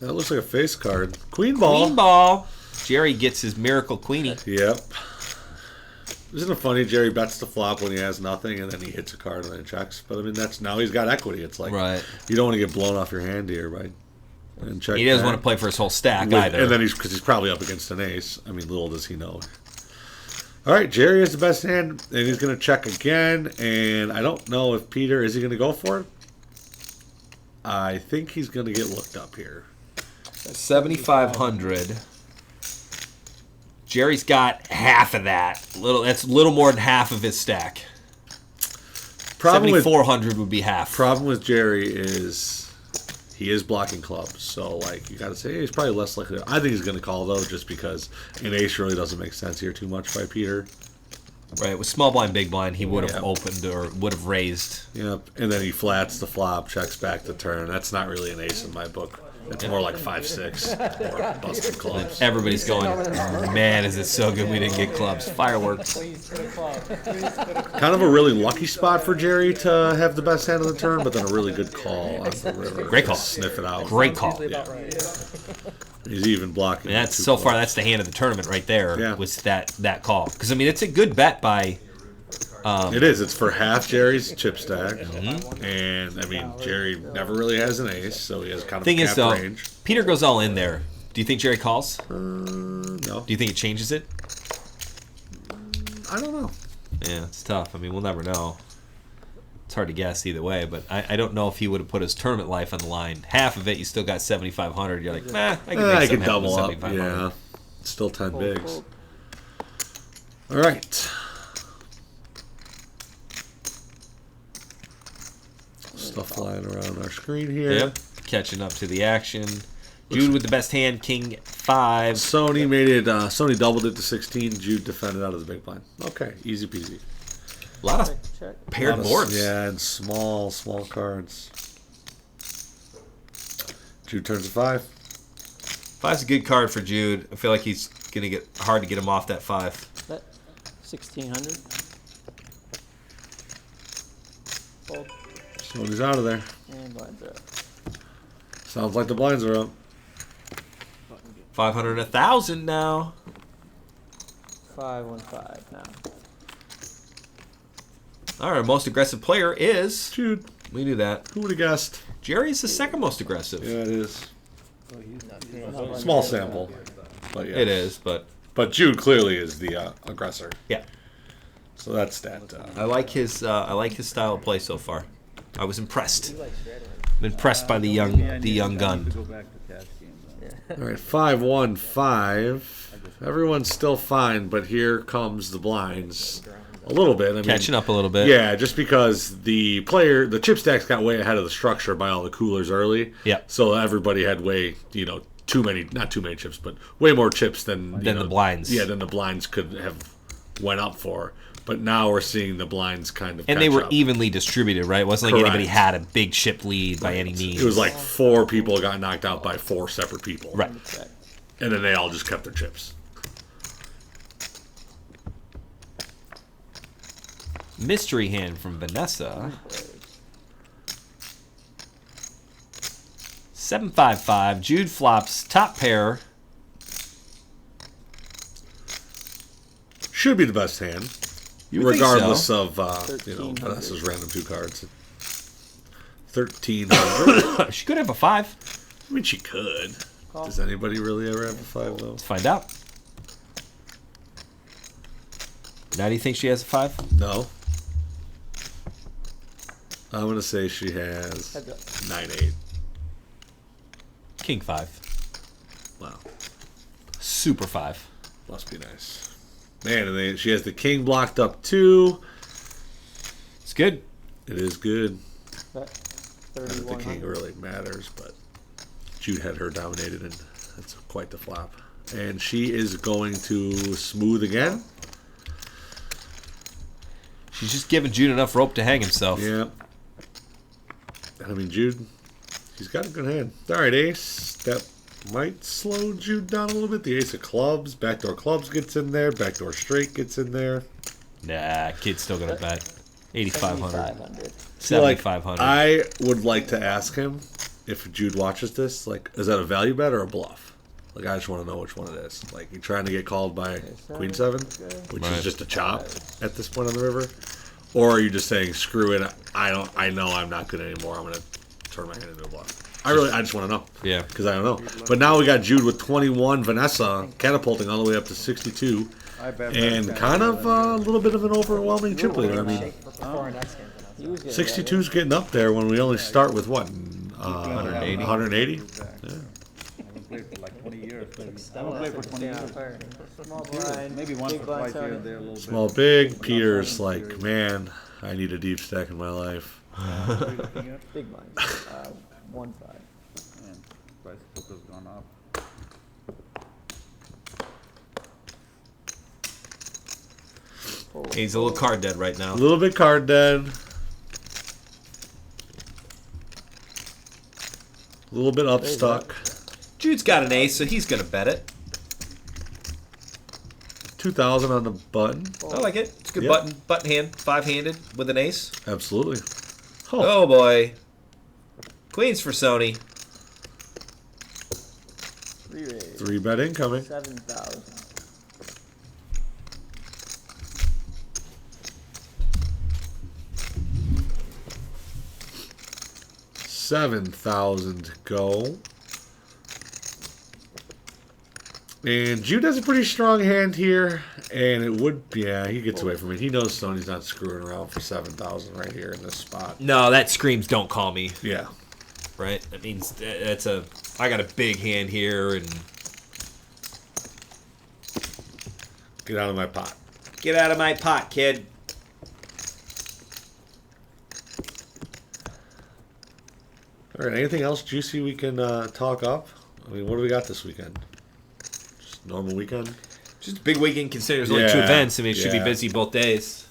That looks like a face card. Queen ball. Queen ball. Jerry gets his miracle queenie. Yep. Isn't it funny? Jerry bets the flop when he has nothing, and then he hits a card and then checks. But I mean, that's now he's got equity. It's like Right. you don't want to get blown off your hand here, right? And check. He doesn't back. want to play for his whole stack With- either. And then because he's probably up against an ace. I mean, little does he know. All right, Jerry has the best hand, and he's going to check again. And I don't know if Peter is he going to go for it. I think he's going to get looked up here. 7,500. Jerry's got half of that. That's a little more than half of his stack. Problem with 7,400 would be half. problem with Jerry is he is blocking clubs. So like you got to say hey, he's probably less likely. I think he's going to call though, just because an ace really doesn't make sense here too much by Peter. Right, with small blind, big blind, he would have Yeah. opened or would have raised. Yep, and then he flats the flop, checks back the turn. That's not really an ace in my book. It's more like 5-6 or busted clubs. Everybody's going, man, is it so good we didn't get clubs. Fireworks. Please put a club. Please put a club. Kind of a really lucky spot for Jerry to have the best hand of the turn, but then a really good call on the river. Great call. Sniff it out. Great call. Usually about right. He's even blocking. And that's two so far. clubs. That's the hand of the tournament right there. Yeah. Was that call? Because I mean, it's a good bet by. It is. It's for half Jerry's chip stack, and I mean Jerry never really has an ace, so he has kind of Thing a is cap though, range. Peter goes all in there. Do you think Jerry calls? No, Do you think it changes it? I don't know. Yeah, it's tough. I mean, we'll never know. It's hard to guess either way, but I don't know if he would have put his tournament life on the line. Half of it, you still got 7,500. You're like, nah, I can make I something can happen with double up. 7,500. Yeah, still 10 bigs. Fold. All right. Stuff flying around our screen here. Yep, catching up to the action. Jude with the best hand, King 5. Sony made it. Sony doubled it to 16. Jude defended out of the big blind. Okay, easy peasy. A lot of Check. paired Lot of- boards. Yeah, and small cards. Jude turns to 5. 5's a good card for Jude. I feel like he's gonna get hard to get him off that 5. Bet 1,600. Fold. Sony's out of there. And blinds are up. Sounds like the blinds are up. 500 and 1,000 now. 515 now. All right, our most aggressive player is. Jude, We knew that. who would have guessed? Jerry's the second most aggressive. Yeah, it is. So he's Small sample, but yeah. It is, but But Jude clearly is the aggressor. yeah, So that's that. I like his style of play so far. I was impressed. I'm impressed by the young gun. to go back to cash games. All right, 5-1-5. Everyone's still fine, but here comes the blinds a little bit. I mean, Catching up a little bit. Yeah, just because the chip stacks got way ahead of the structure by all the coolers early. Yeah. So everybody had way, not too many chips, but way more chips than The blinds. Yeah, than the blinds could have went up for. But now we're seeing the blinds kind of And they catch were up. evenly distributed, right? It wasn't like Correct. anybody had a big chip lead by any means. It was like 4 people got knocked out by 4 separate people. Right. Check. And then they all just kept their chips. Mystery hand from Vanessa. 755. Jude flops top pair. Should be the best hand. You would think Regardless so. of, 1300. Vanessa's random 2 cards. 1,300. She could have a 5. I mean, she could. Call. Does anybody really ever have a 5, though? Let's find out. Now do you think she has a 5? No. I'm going to say she has Heads up. 9-8. King 5. Wow. Super 5. Must be nice. Man, and she has the king blocked up, too. It's good. It is good. Bet Not that the king 3,100. really matters, but Jude had her dominated, and that's quite the flop. And she is going to smooth again. She's just giving Jude enough rope to hang himself. Yeah. I mean, Jude, he's got a good hand. All right, ace. That might slow Jude down a little bit. The ace of clubs. Backdoor clubs gets in there. Backdoor straight gets in there. Nah, kid's still going to bet. 8,500. 7,500. 7,500. I would like to ask him, if Jude watches this, like, is that a value bet or a bluff? Like, I just want to know which one it is. Like, you trying to get called by Queen 7, which Right. is just a chop at this point on the river? Or are you just saying, screw it, I know I'm not good anymore, I'm going to turn my hand into a bluff? I just want to know. Yeah. Because I don't know. But now we got Jude with 21, Vanessa catapulting all the way up to 62, I bet and that's kind of a little bit of an overwhelming chip leader. I mean, He was getting 62's getting up there when we only start with what? 180. 180? I haven't played for like 20 years. I haven't played for 20 years. Small blind. Maybe once big or blind twice here Soni. and there a little Small, big. Peter's like, man, I need a deep stack in my life. bit. Big blind. 1-5. And price of poker's gone up. Fold. He's a little card dead right A now. little bit card dead. A little bit up stuck. Jude's got an ace, so he's going to bet it. 2,000 on the button. I like it. It's a good Yeah. button hand, 5-handed with an ace. Absolutely. Oh, Oh boy. Queens for Sony. Re-raise. 3-bet incoming. 7,000. $7,000 to go. And Jude has a pretty strong hand here, and it would, yeah, he gets away from it. He knows Sony's not screwing around for 7,000 right here in this spot. No, that screams don't call me. Yeah. Right? That means that's I got a big hand here, and Get out of my pot. get out of my pot, kid. All right, anything else juicy we can talk up? I mean, what do we got this weekend? Just normal weekend? Just a big weekend considering there's only 2 events. I mean, it should be yeah. busy both days.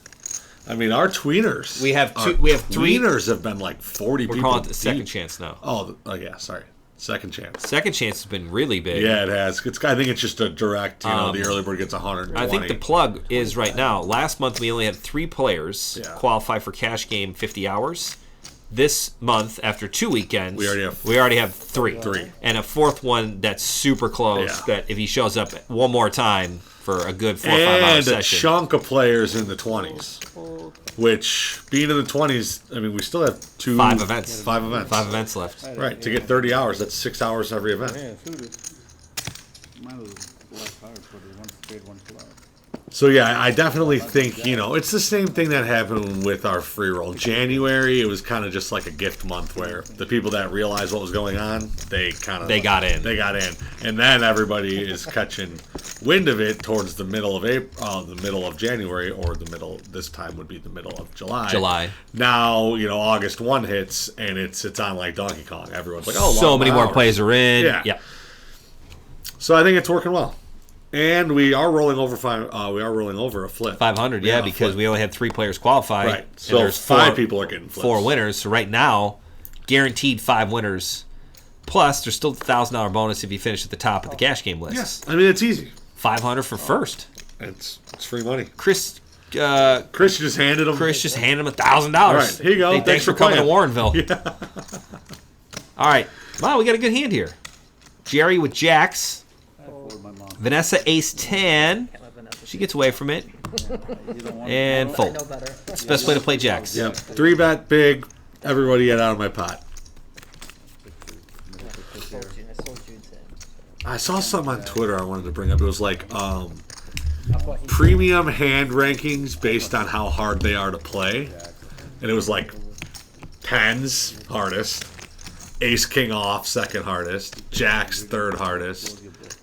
I mean, our tweeners. We have our 3. Tweeners have been like 40 We're people. calling it the second deep. chance now. Oh, yeah, sorry. Second chance. Second chance has been really big. Yeah, it has. I think it's just a direct, the early bird gets 120. I think the plug is right now. Last month we only had 3 players qualify for cash game 50 hours. This month, after 2 weekends, we already have 3. And a 4th one that's super close. Yeah. That if he shows up one more time for a good 4 or 5 hour session. And a chunk of players in the 20s. Which, being in the 20s, I mean, we still have 5 events. 5 events. 5 events left. Right, to get 30 hours, that's 6 hours every event. Yeah, shoot it. Mine was less hard, but it one straight, one flat. So yeah, I definitely think, it's the same thing that happened with our free roll. January, it was kind of just like a gift month where the people that realized what was going on, they got in. And then everybody is catching wind of it towards the middle of April, the middle of January, or this time would be the middle of July. Now, August 1 hits and it's on like Donkey Kong. Everyone's like, oh, so many more hours. players are in. Yeah. So I think it's working well. And we are rolling over a flip. 500, because we only had 3 players qualify. Right. So there's 5 people are getting flips. 4 winners. So right now, guaranteed 5 winners. Plus, there's still a $1,000 bonus if you finish at the top of the cash game list. Yes. I mean, it's easy. 500 for first. It's free money. Chris just handed him. $1,000. All right, here you go. Hey, thanks for coming to Warrenville. Yeah. All right. Wow, we got a good hand here. Jerry with jacks. Vanessa ace 10. She gets away from it. And fold. It's the best way to play jacks. Yep. 3-bet big. Everybody get out of my pot. I saw something on Twitter I wanted to bring up. It was like premium hand rankings based on how hard they are to play. And it was like 10s hardest, ace king off second hardest, jacks third hardest,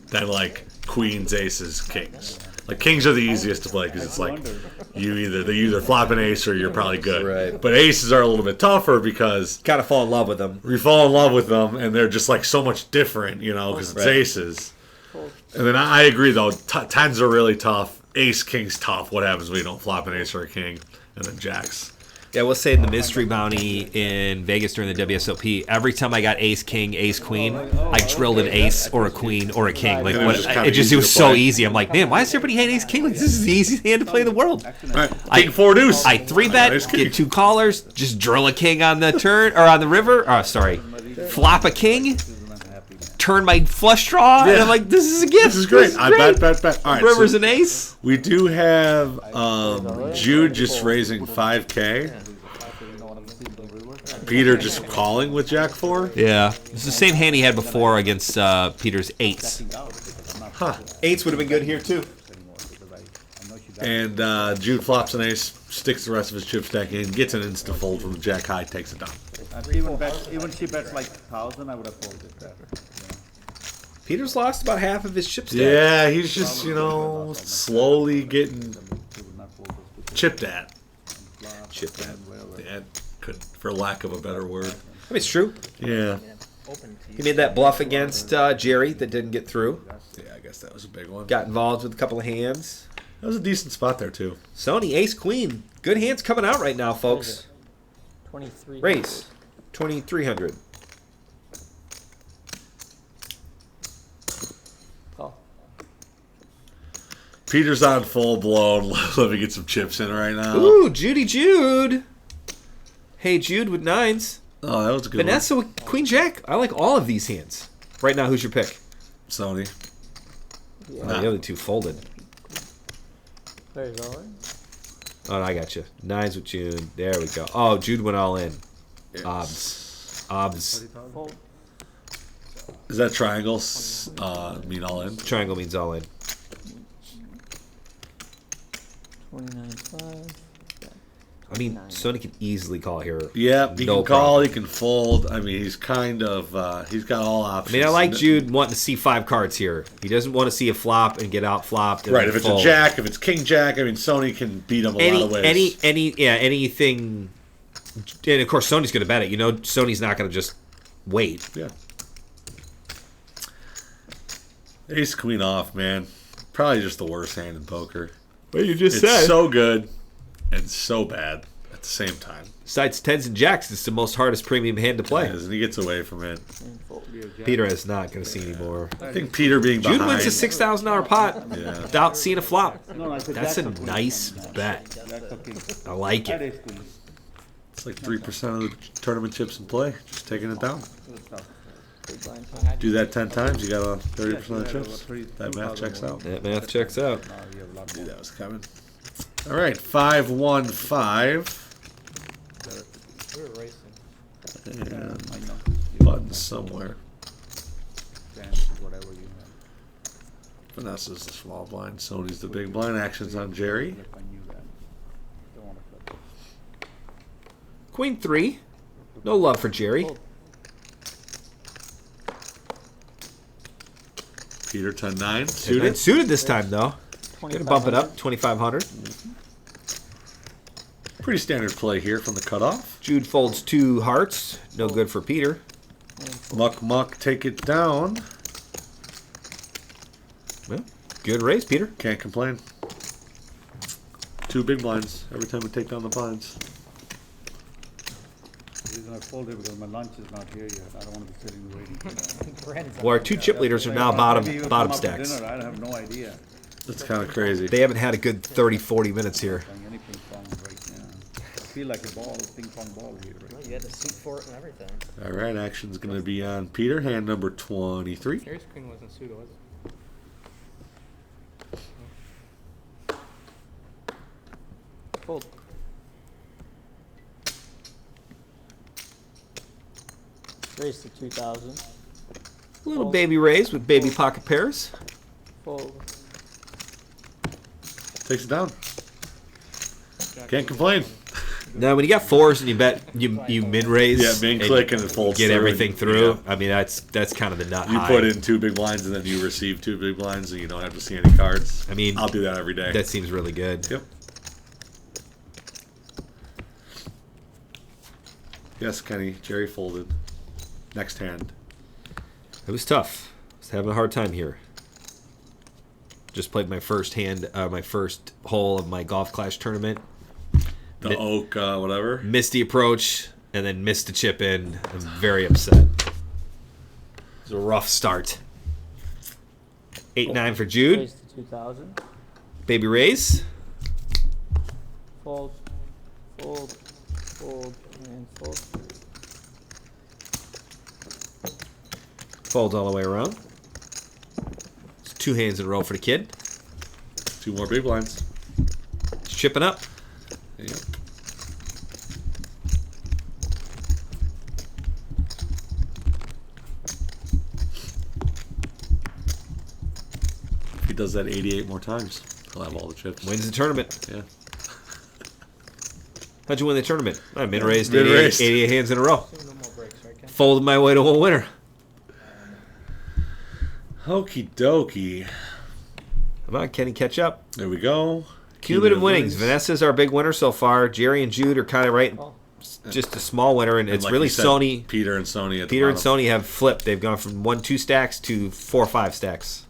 then like queens, aces, kings. Like kings are the easiest to play because it's like they either flop an ace or you're probably good. Right. But aces are a little bit tougher because Gotta fall in love with them. you fall in love with them and they're just like so much different, because it's aces. And then I agree though, 10s are really tough. Ace, king's tough. What happens when you don't flop an ace or a king? And then jacks. Yeah, we'll say in the mystery bounty in Vegas during the WSOP, every time I got ace, king, ace, queen, I drilled an ace or a queen or a king. Like it was so easy. I'm like, man, why does everybody hate ace, king? Like this is the easiest hand to play in the world. Right. King 4 deuce. I 3-bet, get 2 callers, just drill a king on the turn or on the river. Flop a king, turn my flush draw, and I'm like, this is a gift. This is great. I bet. All right, River's an ace. We do have Jude just raising 5K. Peter just calling with Jack 4. Yeah, it's the same hand he had before against Peter's 8s. Huh. 8s would have been good here too. And Jude flops an ace, sticks the rest of his chip stack in, gets an instant fold from Jack high, takes it down. Even she bets like 1,000, I would have folded that. Peter's lost about half of his chip stack. Yeah, he's just, slowly getting chipped at. Chipped at. Yeah, for lack of a better word. I mean, it's true. Yeah. He made that bluff against Jerry that didn't get through. Yeah, I guess that was a big one. Got involved with a couple of hands. That was a decent spot there, too. Sony, ace, queen. Good hands coming out right now, folks. 23. Race. 2,300. Call. Peter's on full blown. Let me get some chips in right now. Ooh, Jude. Hey, Jude with 9s. Oh, that was a good Vanessa with queen jack. I like all of these hands. Right now, who's your pick? one. Sony. Yeah. Oh, the other two folded. There's all. Oh, I got you. Nines with Jude. There we go. Oh, Jude went all in. Obs. Obs. Fold. Is that triangles? Mean all in? Triangle means all in. 29.5. I mean, Soni can easily call here. Yeah, he No can call, problem. he can fold. I mean, he's kind of, he's got all I options. mean, I like Jude wanting to see 5 cards here. He doesn't want to see a flop and get out flopped. And Right, then if it's fold. a jack, if it's king jack, I mean, Sony can beat him a lot of ways. Anything. And of course, Sony's going to bet it. You know, Sony's not going to just wait. Yeah. Ace queen off, man. Probably just the worst hand in poker. Well, you just It's so good and so bad at the same time. Besides 10s and jacks, it's the most hardest premium hand to play. And he gets away from it. And fold. Peter is not going to see anymore. I think Peter being Jude behind. wins a $6,000 pot Yeah. without seeing a flop. No, I said That's a jack of queen. nice bet. Jack of king. I like That it. is queen. It's like 3% of the tournament chips in play. Just taking it down. Good stuff. Big blind. Do that 10 times, you got a 30% of the chips. That math checks out. That math checks out. Now you have a lot Knew more. that was coming. All right, 5-1-5. We were racing. And I know. button somewhere. Tens, whatever you have. Vanessa's the small blind. Sony's the big blind. Actions on Jerry. Flip, I knew that. Don't want to flip. Queen 3. No love for Jerry. Fold. Peter 10-9. It's Suited. suited this time, though. Gonna bump it up, 2,500. Pretty standard play here from the cutoff. Jude folds 2 hearts. No good for Peter. Muck Muck take it down. Well, good raise, Peter. Can't complain. 2 big blinds every time we take down the blinds. The reason I folded because my lunch is not here yet. I don't want to be sitting waiting. Brandon's Well, our 2 chip leaders are now Maybe he'll bottom come up for stacks. dinner, I have no idea. That's kind of crazy. They haven't had a good 30, 40 minutes here. Playing any ping pong right now. I feel like a ball, ping pong ball here. Right? Well, you had the seat for it and everything. All right, action's going to be on Peter. Hand number 23. Ace queen wasn't suited, was it? Fold. Raise to 2,000. Little baby raise with baby pocket pairs. Fold. Takes it down. Can't complain. Now, when you got 4s and you bet you mid raise, Yeah, main click and it folds get through everything and- through. yeah. I mean, that's kind of the nut You high. put in 2 big blinds and then you receive 2 big blinds and you don't have to see any cards. I mean, I'll do that every day. that seems really good. Yep. Yes, Kenny. Jerry folded. Next hand. It was tough. I was having a hard time here. Just played my first my first hole of my Golf Clash tournament. The oak, whatever. Missed the approach and then missed the chip in. I'm very upset. It was a rough start. 8-9 for Jude. Raise to 2,000. Baby raise. Fold. Fold. Fold. And fold. Folds all the way around. It's 2 hands in a row for the kid. 2 more big blinds. It's chipping up. Yep. If he does that 88 more times, he'll have all the chips. Wins the tournament. Yeah. How'd you win the tournament? I mid-raised Mid-raised. 88 hands in a row. No more breaks, right, Ken? Folded my way to a winner. Okie dokie. Come on, Kenny, catch up. There we go. Cumulative winnings. Vanessa's our big winner so far. Jerry and Jude are kind of right. Oh. Just a small winner, and it's like really you said, Sony. Peter and Sony at the Peter and bottom. Sony have flipped. They've gone from 1-2 stacks to 4-5 stacks.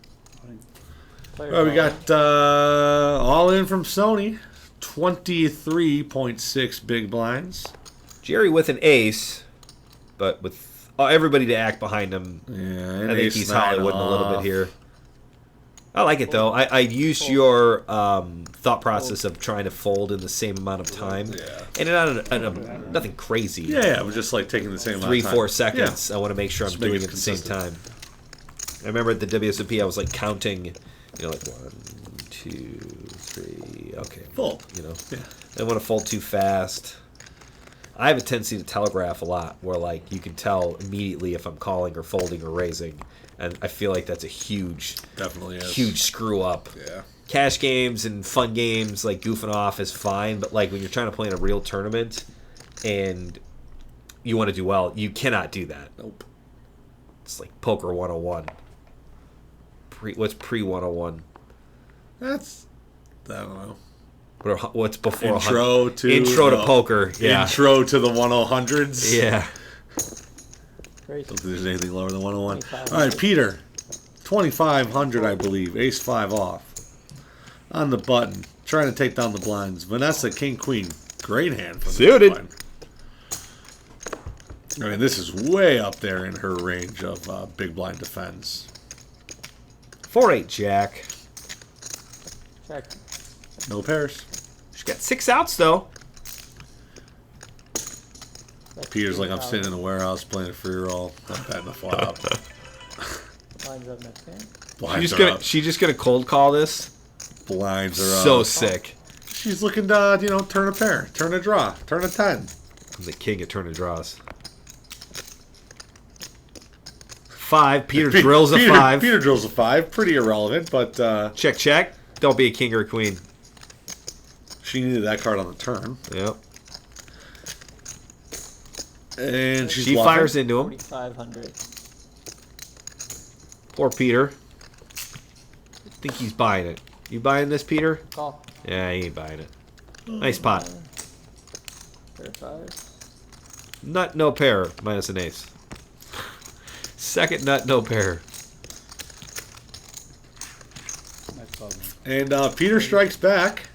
Player Well, we call. got all in from Sony. 23.6 big blinds. Jerry with an ace, but with everybody to act behind him. Yeah, I and think ace he's nine Hollywooding a little bit off. here. I like it, though. I used your thought process of trying to fold in the same amount of time. Yeah. And nothing crazy. Yeah, we're just like taking the same amount of time. 3-4 seconds. I want to make sure I'm Just make doing it it at the same consistent. time. I remember at the WSOP, I was like counting You know, like 1, 2, 3. Okay. Fold. You know, Yeah. I don't want to fold too fast. I have a tendency to telegraph a lot, where like you can tell immediately if I'm calling or folding or raising, and I feel like that's a huge, Definitely is. huge screw up. Yeah. Cash games and fun games, like goofing off, is fine, but like when you're trying to play in a real tournament and you want to do well, you cannot do that. Nope. It's like poker 101. What's pre 101? That's, I don't know. What's before Intro to poker? Yeah. Intro to the 100s. Yeah. Crazy. I don't think there's anything lower than 101. 2,500. All right, Peter. 2,500, I believe. Ace 5 off. On the button. Trying to take down the blinds. Vanessa, king, queen. Great hand for the Suited. blind. I mean, this is way up there in her range of big blind defense. 4-8 jack. Check. No pairs. She's got 6 outs though. That's Peter's like, I'm 2,000. sitting in a warehouse playing a free roll. I'm betting the flop. Lines up next game. Blinds are up. She's gonna cold call this. Blinds are So up. sick. She's looking to, turn a pair, turn a draw, turn a 10. I'm the king of turn and draws. 5. Peter drills a 5. Peter drills a 5. Pretty irrelevant, but Check, check. Don't be a king or a queen. she needed that card on the turn. Yep. And she's She bluffing. fires into him. 4,500. Poor Peter. I think he's buying it. You buying this, Peter? Call. Yeah, he ain't buying it. Nice pot. Pair 5. Nut, no pair, minus an ace. Second nut, no pair. Nice call, man. And Peter strikes back.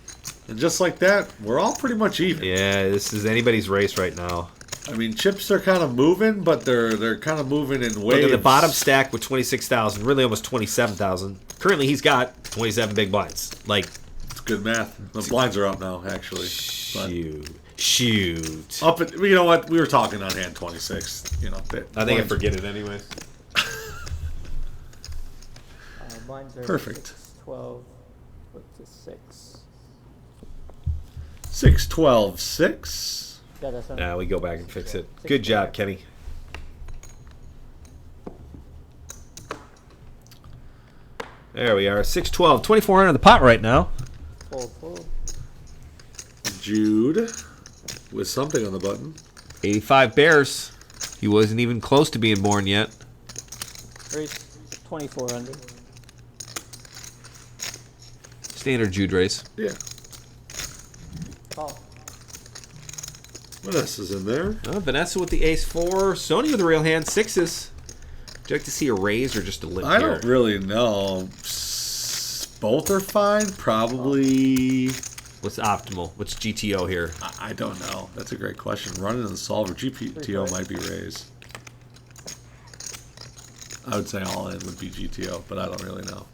And just like that, we're all pretty much even. Yeah, this is anybody's race right now. I mean, chips are kind of moving, but they're kind of moving in waves. Look at the bottom stack with 26,000, really almost 27,000. Currently, he's got 27 big blinds. Like, It's good math. The blinds are up now, actually. But shoot. up at, you know what? We were talking on hand 26. I think I forget it anyways. Lines are Perfect. 6, 12, put to 6. 6, 12, 6. Yeah, that's not Now we go back and fix it. Good job, Kenny. There we are. 612. 2,400 in the pot right now. Fold. Jude with something on the button. 85 Bears. He wasn't even close to being born yet. Raise 2,400. Standard Jude race. Yeah. Call. Vanessa's in there. Vanessa with the ace-4. Soni with the real hand. 6s. Would you like to see a raise or just a limp I here? don't really know. Both are fine. Probably. What's optimal? What's GTO here? I don't know. That's a great question. Running in the solver, GTO might be raised. I would say all in would be GTO, but I don't really know.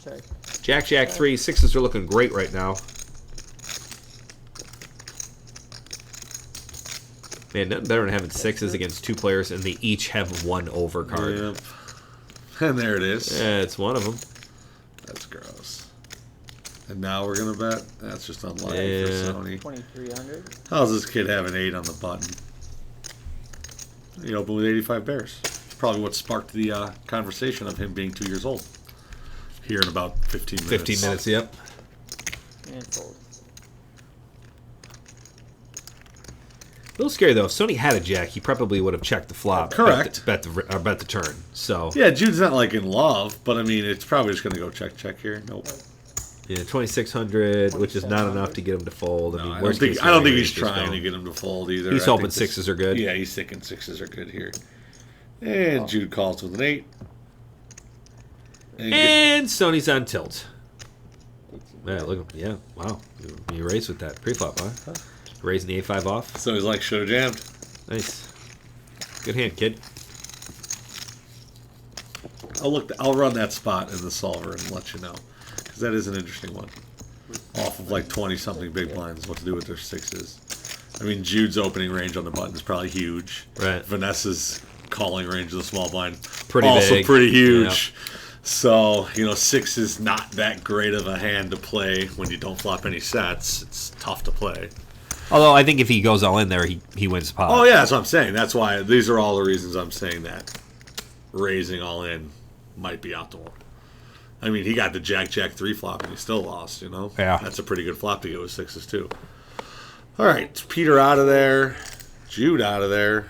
Check. Jack, Jack 3. 6s are looking great right now. Man, nothing better than having 6s against 2 players and they each have 1 over card. Yep. And there it is. Yeah, it's one of them. That's gross. And now we're going to bet? That's just unlucky Yeah. for Sony. 2,300. How's this kid have an 8 on the button? He opened with 85 Bears. Probably what sparked the conversation of him being 2 years old. Here in about 15 minutes. 15 minutes, yep. And fold. A little scary though. If Sony had a jack, he probably would have checked the flop. Correct. Bet the turn. So Yeah, Jude's not like in love, but I mean, it's probably just going to go check here. Nope. yeah, 2,600, which is not enough to get him to fold. No, I mean, I worst don't case think scenario, he's just trying going. to get him to fold either. He's I hoping think this- 6s are good. Yeah, he's thinking 6s are good here. And Jude calls with an 8. And Sony's on tilt. Yeah, look. Yeah, wow. You raised with that pre-flop, huh? Raising the A5 off. So he's like, should have jammed. Nice. Good hand, kid. I'll run that spot in the solver and let you know, because that is an interesting one. Off of like 20-something big blinds, what to do with their 6s. I mean, Jude's opening range on the button is probably huge. Right. Vanessa's calling range of the small blind Pretty also big. pretty huge. So, 6 is not that great of a hand to play when you don't flop any sets. It's tough to play. Although I think if he goes all in there, he wins pot. Oh, yeah, that's what I'm saying. That's why these are all the reasons I'm saying that raising all in might be optimal. I mean, he got the Jack 3 flop and he still lost, Yeah. That's a pretty good flop to get with 6s, too. All right, Peter out of there. Jude out of there.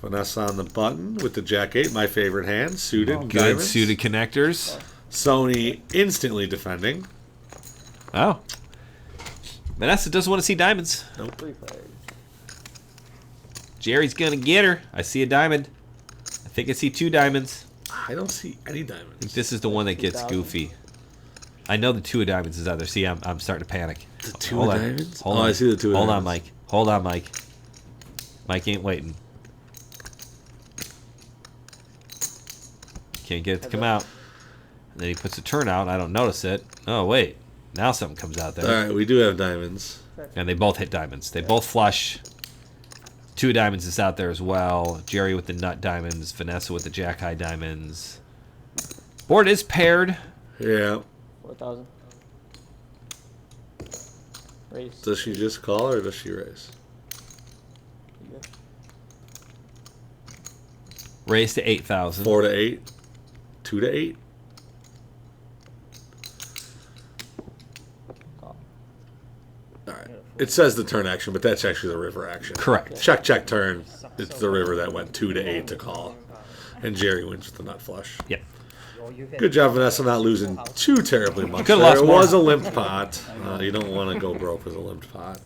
Vanessa on the button with the Jack 8, my favorite hand. Suited, Good diamonds. suited connectors. Soni instantly defending. Oh. Vanessa doesn't want to see diamonds. Nope. Free players. Jerry's going to get her. I see a diamond. I think I see 2 diamonds. I don't see any I think diamonds. this is the one that gets 2,000. goofy. I know the 2 of diamonds is out there. See, I'm starting to panic. The 2 Hold of on. diamonds? Hold Oh, on. I see the 2 of Hold diamonds. on, Mike. Hold on, Mike. Mike ain't waiting. Can't get it to come out. And then he puts a turn out. I don't notice it. Oh, wait. Now something comes out there. All right, we do have diamonds. And they both hit diamonds. They both flush. 2 diamonds is out there as well. Jerry with the nut diamonds. Vanessa with the jack high diamonds. Board is paired. Yeah. 4,000. Raise. Does she just call or does she raise? You good? Raise to 8,000. 4 to 8. 2 to 8. Call. All right. It says the turn action, but that's actually the river action. Correct. Check, turn. It's the river that went 2 to 8 to call. And Jerry wins with the nut flush. Yep. Good job, Vanessa, not losing too terribly much. Could've there. lost It more. was a limped pot. You don't want to go broke with a limped pot.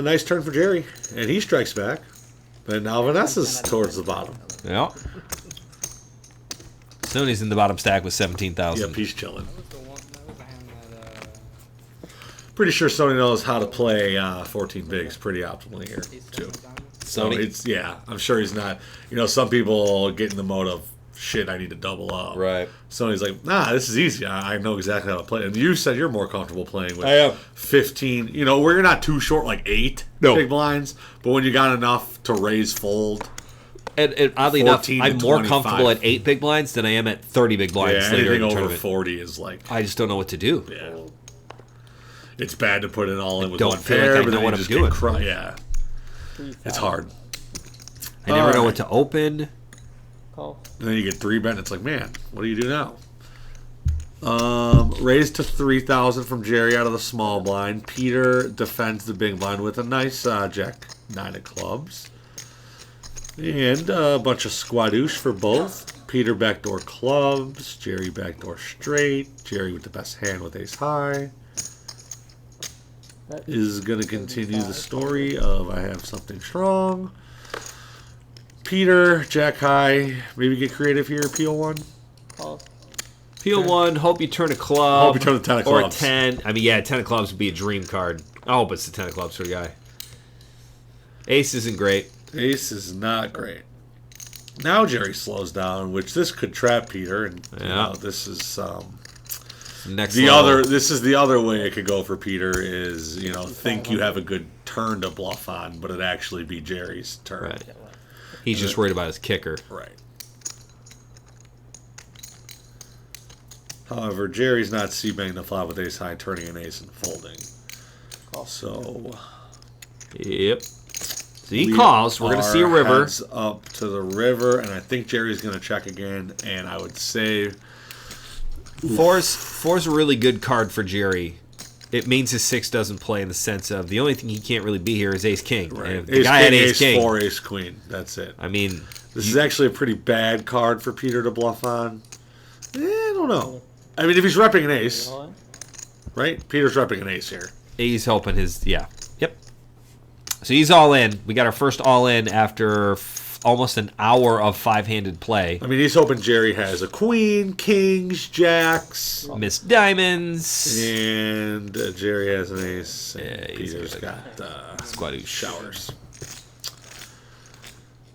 Nice turn for Jerry. And he strikes back. And now Vanessa's towards the bottom. Yep. Sony's in the bottom stack with 17,000. Yep, he's chilling. Pretty sure Sony knows how to play 14 bigs pretty optimally here, too. So Sony? I'm sure he's not. Some people get in the mode of, shit, I need to double up. Right. Sony's like, nah, this is easy. I know exactly how to play. And you said you're more comfortable playing with I am. 15, where you're not too short, like 8 No. big blinds, but when you got enough to raise fold. And oddly enough, 14 to I'm more 25. comfortable at 8 big blinds than I am at 30 big blinds Yeah, later in anything the over tournament. 40 is like, I just don't know what to do. yeah. It's bad to put it all in with don't one feel like pair, I but know then what you I'm just doing. get yeah. 3,000. It's hard. I never know Alright. what to open. Call. And then you get 3 bet, and it's like, man, what do you do now? Raised to 3,000 from Jerry out of the small blind. Peter defends the big blind with a nice jack 9 of clubs. And a bunch of squadouche for both. Peter backdoor clubs. Jerry backdoor straight. Jerry with the best hand with ace high. Bet. Is going to continue the story of I have something strong. Peter, jack high. Maybe get creative here. Peel 1. Call. Peel 1, hope you turn a club. Hope you turn the 10 of Or clubs. a 10. I mean, yeah, 10 of clubs would be a dream card. I hope it's the 10 of clubs for the guy. Ace isn't great. Ace is not great. Now Jerry slows down, which this could trap Peter, and Yeah. this is Next the level. other. This is the other way it could go for Peter is think you have a good turn to bluff on, but it actually be Jerry's turn. Right. He's just worried about his kicker. Right. However, Jerry's not c-banging the flop with ace high, turning an ace and folding. Call. So Yep. So he we calls. We're going to see a are river. heads up to the river, and I think Jerry's going to check again. And I would say Four's a really good card for Jerry. It means his 6 doesn't play in the sense of the only thing he can't really be here is ace king. right. And if the Ace guy king, had ace king. 4, ace queen. That's it. I mean, This is actually a pretty bad card for Peter to bluff on. I don't know. I mean, if he's repping an ace, Call in. right? Peter's repping an ace here. he's hoping his, yeah. Yep. So he's all in. We got our first all in after almost an hour of 5-handed play. I mean, he's hoping Jerry has a queen, kings, jacks, Miss diamonds. and Jerry has an ace. And Yeah, he's Peter's got got Squadouche. showers.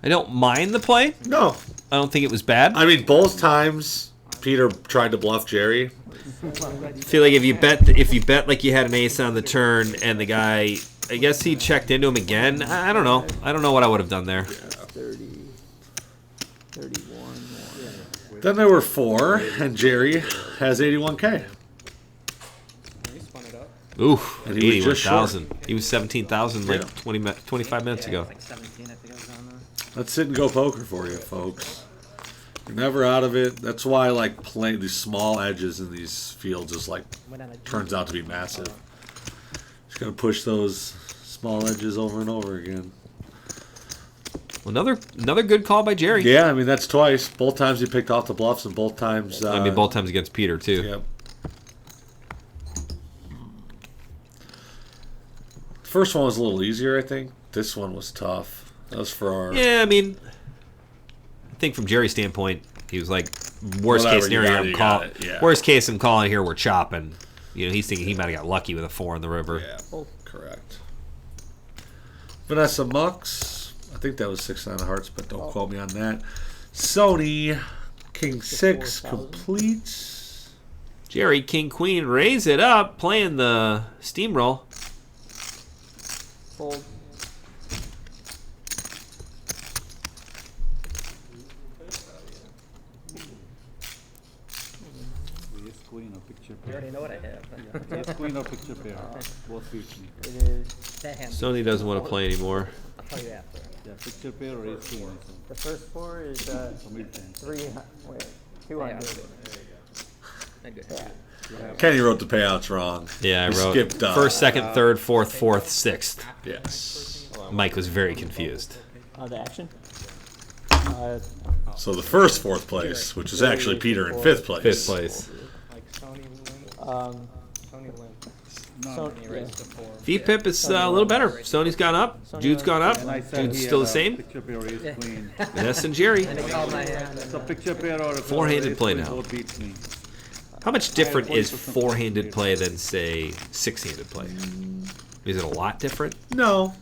I don't mind the play. No, I don't think it was bad. I mean both times Peter tried to bluff Jerry. I feel like if you bet like you had an ace on the turn and the guy, I guess he checked into him again. I don't know. I don't know what I would have done there. 30. 31 more. Then there were 4, and Jerry has 81K. You spun it up. Oof, And he was just short. 81,000. He was 17,000 like Yeah. 25 minutes ago. Like 17, I think I was on there. Let's sit and go poker for you, folks. You're never out of it. That's why like playing these small edges in these fields is like turns out to be massive. Just gotta push those small edges over and over again. Well, another good call by Jerry. Yeah, I mean that's twice. Both times he picked off the bluffs, and both times. I mean, both times against Peter too. Yep. First one was a little easier, I think. This one was tough. That was for our. Yeah, I mean, I think from Jerry's standpoint, he was like, worst Whatever, case you scenario, got it, I'm you calling. got it, yeah. Worst case, I'm calling here. We're chopping. You know, he's thinking he might have got lucky with a 4 in the river. Yeah, correct. Vanessa Mucks. I think that was 6-9 of hearts, but don't quote me on that. Soni, King 6 completes. Jerry, King Queen, raise it up, playing the steamroll. Fold. Ace queen or picture You pair. already know what I have. Ace queen or picture pair. Both suits me. It is that hand. Sony doesn't want to play anymore. I'll tell you after. Yeah, picture pair or ace queen. The first 4 is So mid-range. 200. Not good. Yeah. Kenny wrote the payouts wrong. Yeah, I He wrote skipped first, second, third, fourth, fourth, sixth. Yes. Mike was very confused. The action? So the first 4th place, which is actually Peter in 5th place. 5th place. Like Sony Lim. Um, Sony Lim. so, He raised the 4. VPIP is a little better. Sony's gone up. Jude's gone up. And I said Jude's he still had the a same. Picture pair or ace queen. Vanessa and Jerry. They called my hand. So picture pair or Four-handed ace play queen now. both beats me. How much different is 4-handed play than, say, 6-handed play? Is it a lot different? No.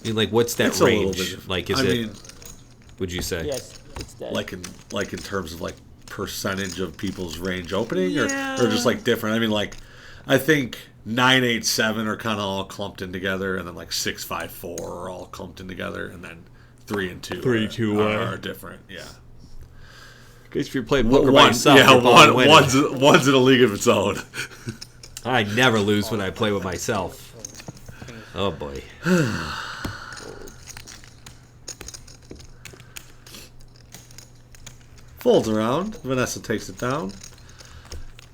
I mean, like, what's that It's a little range? bit different. Like, is I it? mean, Would you say? yes, it's dead. like in terms of like percentage of people's range opening, or Yeah. just like different. I mean, like I think 9, 8, 7 are kind of all clumped in together, and then like 6, 5, 4 are all clumped in together, and then 3 and 2 3, 2 are different. Yeah. Because if you're playing poker by yourself, yeah, you're both winning. one's in a league of its own. I never lose when I play with myself. Oh boy. Folds around. Vanessa takes it down.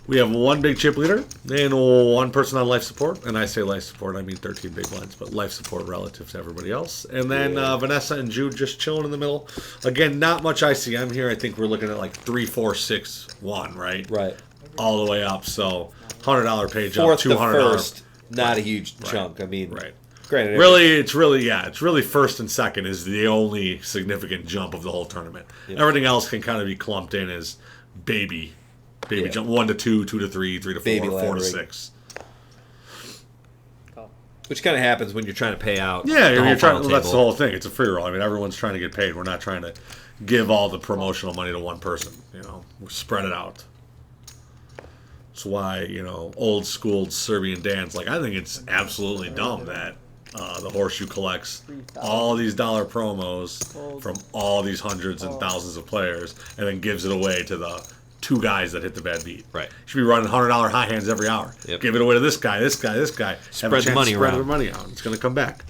We have one big chip leader and one person on life support. And I say life support, I mean 13 big blinds, but life support relative to everybody else. And then Vanessa and Jude just chilling in the middle. Again, not much ICM here. I think we're looking at like 3, 4, 6, 1, right? Right. All the way up. So $100 page Fourth up, to $200. first, not a huge chunk. I mean, Right. granted, Really, it's really first and second is the only significant jump of the whole tournament. Yep. Everything else can kind of be clumped in as baby jump 1 to 2, 2 to 3, 3 to 4, Baby 4 to laddering. 6. which kind of happens when you're trying to pay out. Yeah, the you're whole trying. final Well, that's the table. whole thing. It's a free roll. I mean, everyone's trying to get paid. We're not trying to give all the promotional money to one person. You know, we spread it out. That's why old school Serbian dance. Like I think it's absolutely dumb that the horseshoe collects all these dollar promos from all these hundreds and thousands of players, and then gives it away to the 2 guys that hit the bad beat. Right. Should be running $100 high hands every hour. Yep. Give it away to this guy, this guy, this guy. Spread Have a the chance money to spread around. the money out. It's going to come back.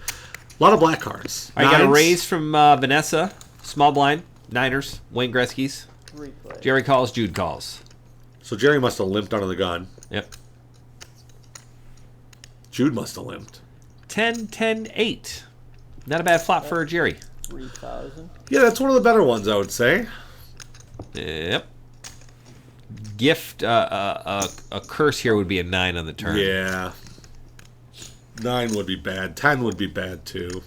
A lot of black cards. I got a Nines. raise from Vanessa, small blind, Niners, Wayne Gretzky's. Replay. Jerry calls, Jude calls. So Jerry must have limped under the gun. Yep. Jude must have limped. 10, 10, 8. Not a bad flop for Jerry. 3,000. Yeah, that's one of the better ones, I would say. Yep. Gift, a curse here would be a 9 on the turn. Yeah. 9 would be bad. 10 would be bad, too.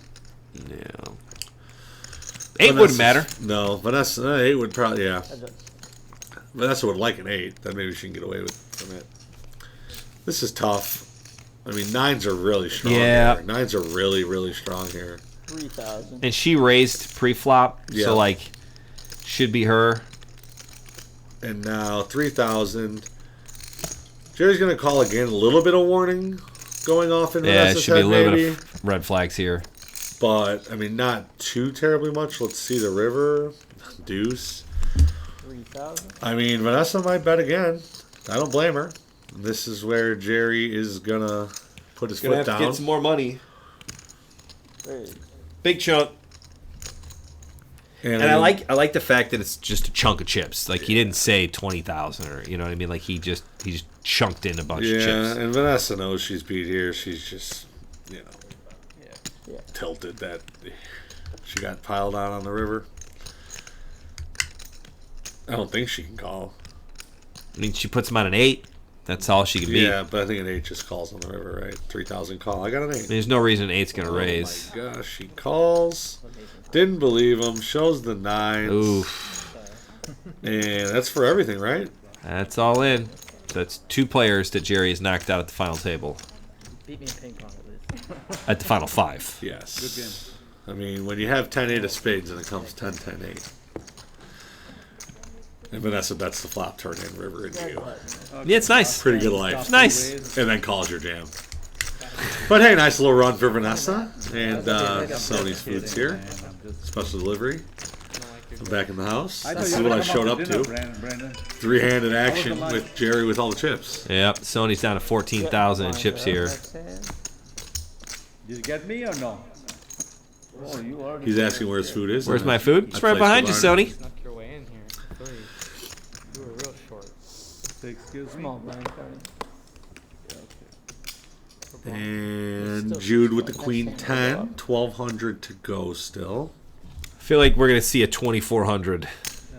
Yeah. 8 wouldn't matter. No, Vanessa, 8 would probably, yeah. I just- Vanessa would like an 8. Then maybe she can get away with from it. This is tough. I mean, 9s are really strong Yeah. here. 9s are really, really strong here. 3,000. And she raised pre-flop, Yeah. so, like, should be her. And now 3,000. Jerry's going to call again. A little bit of warning going off in Yeah, it Vanessa's should be head, a little maybe. bit of red flags here. But, I mean, not too terribly much. Let's see the river. Deuce. 3,000. I mean, Vanessa might bet again. I don't blame her. This is where Jerry is gonna put his Gonna foot have to down. get some more money. Raise. Big chunk. And I like the fact that it's just a chunk of chips. Like he didn't say 20,000 or you know what I mean. Like he just chunked in a bunch of chips. Yeah, and Vanessa knows she's beat here. She's just Yeah. tilted that she got piled on the river. I don't think she can call. I mean, she puts him on an 8. That's all she can beat. Yeah, but I think an 8 just calls on the river, right? 3,000 call. I got an 8. There's no reason 8's gonna raise. Oh my gosh, she calls. Didn't believe him. Shows the 9s. Oof. And that's for everything, right? That's all in. So that's 2 players that Jerry has knocked out at the final table. Beat me in ping pong at least. At the final 5. Yes. Good game. I mean, when you have 10-8 of spades and it comes 10-10-8. And Vanessa bets the flop, turn in, river, and you. Yeah, it's nice. Pretty good life. Nice. And then calls your jam. But hey, nice little run for Vanessa. And Soni's food's here. Special delivery. I'm back in the house. This is what I showed up to. Brandon. 3-handed action with Jerry with all the chips. Yep. Sony's down to 14,000 in chips here. Next hand. Did you get me or no? Oh, you already. He's asking where his food is. Where's my food? It's right behind you, Sony. Snuck your way in here. 3. You were real short. Say, excuse me. Small blind card. And Jude with the queen 10. 1,200 to go still. I feel like we're gonna see a 2,400.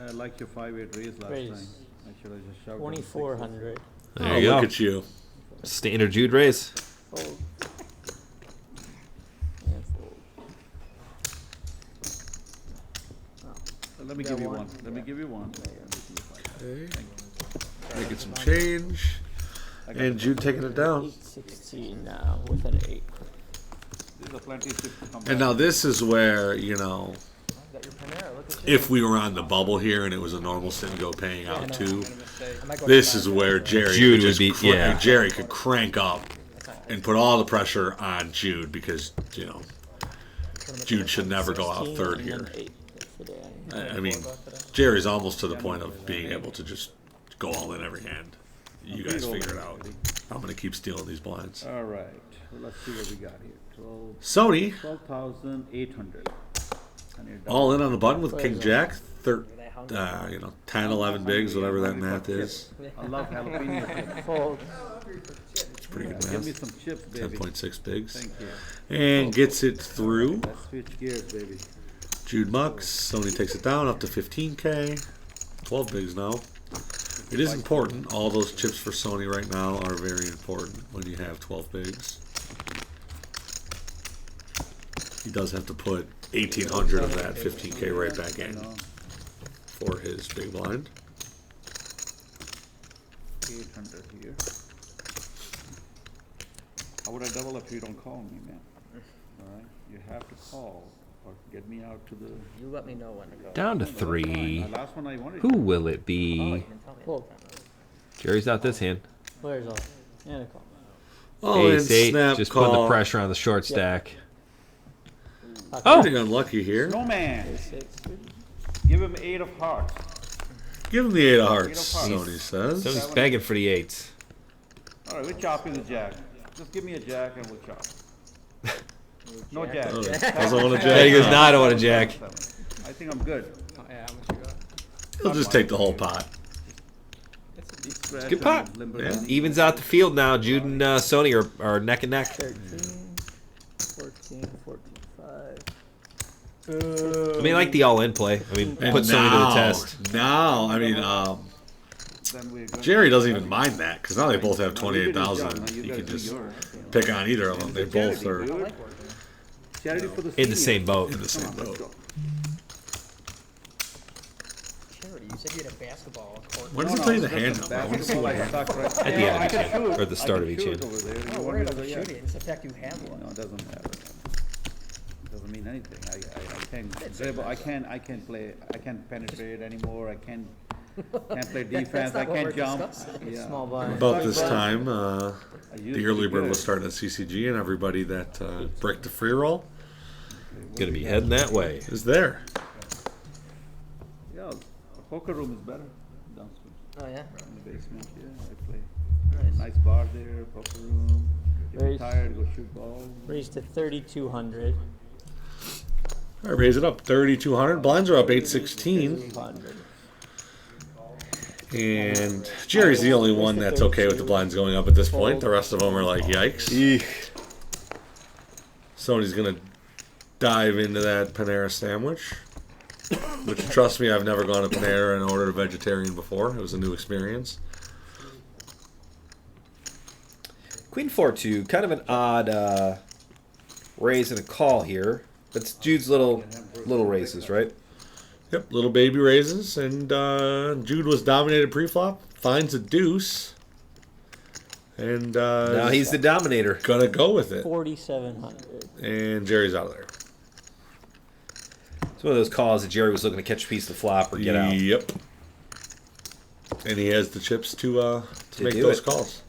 I like your 5-8 raise last Raise. time. I should have just shoved 2,400. There Oh, you look go. at you. Standard Jude raise. Fold. And fold. Let me You give got you one? one. Let me give you one. Okay. Making some change. And Jude taking it down. 816 now with an 8. There's a plenty of chips to come And now this is where, Got your Panera. Look at you. if we were on the bubble here and it was a normal Cinco paying out too, I might go this to is where Jerry Jude could would just be- yeah. Jerry could crank up and put all the pressure on Jude because, Jude should never go out 16 third and here. then 8 for the end. I mean, Jerry's almost to the point of being able to just go all in every hand. You guys figure it out. I'm going to keep stealing these blinds. All right. Well, let's see what we got here. 12 Sony, 12,800. all in on the button with King Jack. 10, 11 bigs, whatever that math is. I love jalapeno chips. Fold. It's pretty good Give me math. some chips, baby. 10.6 bigs. Thank you. And gets it through. Let's switch gears, baby. Jude Mucks. Sony takes it down up to 15K. 12 bigs now. It is important. All those chips for Sony right now are very important when you have 12 bigs. He does have to put 1,800 of that 15K right back in for his big blind. 800 here. How would I double if you don't call me, man? All right, you have to call or get me out to the. You let me know when to go. Down to 3. The last one I wanted. Who will it Oh, be? you didn't tell me. Fold. Jerry's out this hand. Players off. And a call. Oh, and Ace 8, snap just call. putting the pressure on the short stack. Oh. Pretty unlucky here. Snowman. 6. Give him 8 of hearts. Give him the 8 of hearts, 8 of hearts. Sony says. So he's begging for the 8s. All right, we're chopping the jack. Just give me a jack and we'll chop. No jack. Oh, doesn't want to Yeah, he goes, jack. nah, I don't want to jack. I think I'm good. Oh, yeah, how much you got? He'll just take the whole pot. Good pot. Yeah. Evens out the field now. Jude and Sony are neck and neck. 13. 14. 14. 5. I mean, I like the all-in play. I mean, put Sony to the test. Now, I mean, Then we're good. Jerry doesn't even mind that because now they both have 28,000. You can just pick on either of them. They both are Charity for the In the seniors. same boat. in the same Come on, let's boat. go. Charity, you said you had a basketball court. When does he play the hand now? I want to see what hand. At the end of each hand, or at the start of each hand. I'm not worried about shooting. It's the fact you have one. No, it doesn't matter. It doesn't mean anything. I can't dribble. I can't play. I can't penetrate anymore. I can't play defense. That's I not what can't we're jump. discussing. Yeah. Small blind. About this time, I used the to early be bird good. was starting at CCG, and everybody that bricked the free roll Gonna be heading that way. is there. Yeah, Poker room is better downstairs. Oh yeah. In the basement, yeah, I play. Nice. Nice bar there, poker room. If you're Raise. tired, go shoot balls. Raised to 3,200. All right, raise it up 3,200. Blinds are up 816. 200. And Jerry's the only one that's okay with the blinds going up at this point. The rest of them are like, yikes. Sony's going to dive into that Panera sandwich. Which, trust me, I've never gone to Panera and ordered a vegetarian before. It was a new experience. Queen 4-2, kind of an odd raise and a call here. That's Jude's little raises, right? Yep, little baby raises. And Jude was dominated pre-flop. Finds a deuce. And Now he's the dominator. gonna go with it. 4,700. And Jerry's out of there. It's one of those calls that Jerry was looking to catch a piece of the flop or get out. Yep. And he has the chips to make do those it. calls.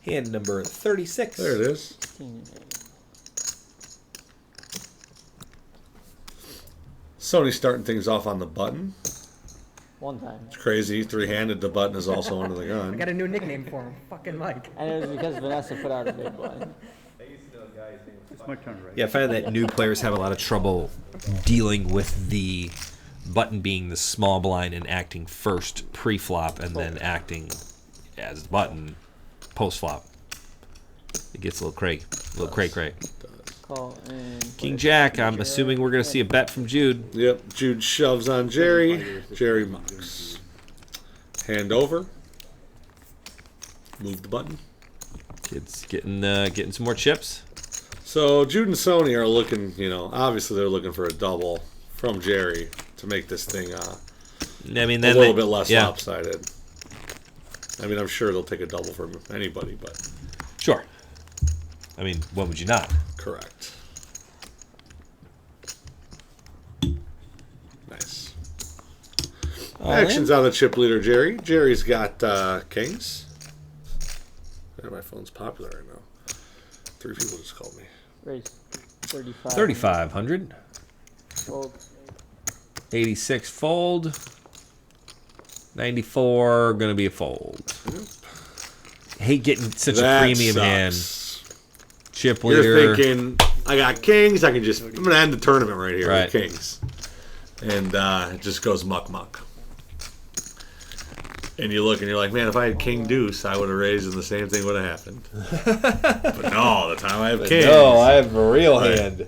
Hand number 36. There it is. 16 and 8. Sony's starting things off on the button. One time. It's crazy. Three-handed. The button is also under the I gun. got a new nickname for him. Fucking Mike. And it was because Vanessa put out a big blind. It's my turn, right? Yeah, I find that new players have a lot of trouble dealing with the button being the small blind and acting first pre-flop and then acting as the button post-flop. It gets a little cray. Call and King Jack, I'm assuming we're going to see a bet from Jude. Yep. Jude shoves on Jerry. Jerry mucks. Hand over. Move the button. Kids getting some more chips. So Jude and Sony are looking, obviously they're looking for a double from Jerry to make this thing I mean, a then little bit less yeah, lopsided. I mean, I'm sure they'll take a double from anybody, but sure. I mean, when would you not? correct. Nice. Actions on the chip leader, Jerry. Jerry's got kings. Yeah, my phone's popular right now. 3 people just called me. raise 35. 3,500. Fold. 86 fold. 94 going to be a fold. Hate getting such That a premium hand. sucks. Chip You're leader. thinking, I got kings. I'm going to end the tournament right here Right. with kings. And it just goes muck. And you look and you're like, man, if I had king deuce, I would have raised and the same thing would have happened. But no, the time I have kings. No, I have a real Right. hand.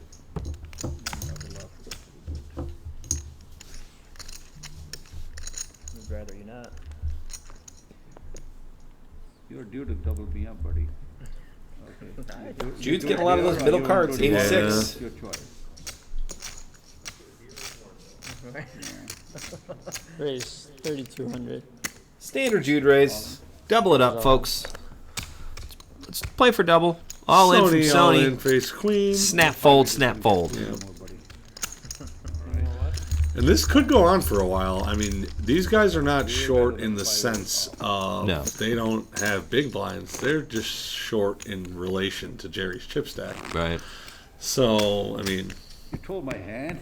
I'd rather you not. You're due to double me up, buddy. Okay. Jude's getting a lot of those middle cards. 86. Yeah. Your choice. Raise 3,200. Standard Jude raise. Double it up, folks. Let's play for double. All in from Sony, all in, Sony. face queen. Snap fold, snap fold. Yeah. More, buddy. And this could go on for a while. I mean, these guys are not short in the sense of No. they don't have big blinds. They're just short in relation to Jerry's chip stack. Right. So, I mean, You told my hand.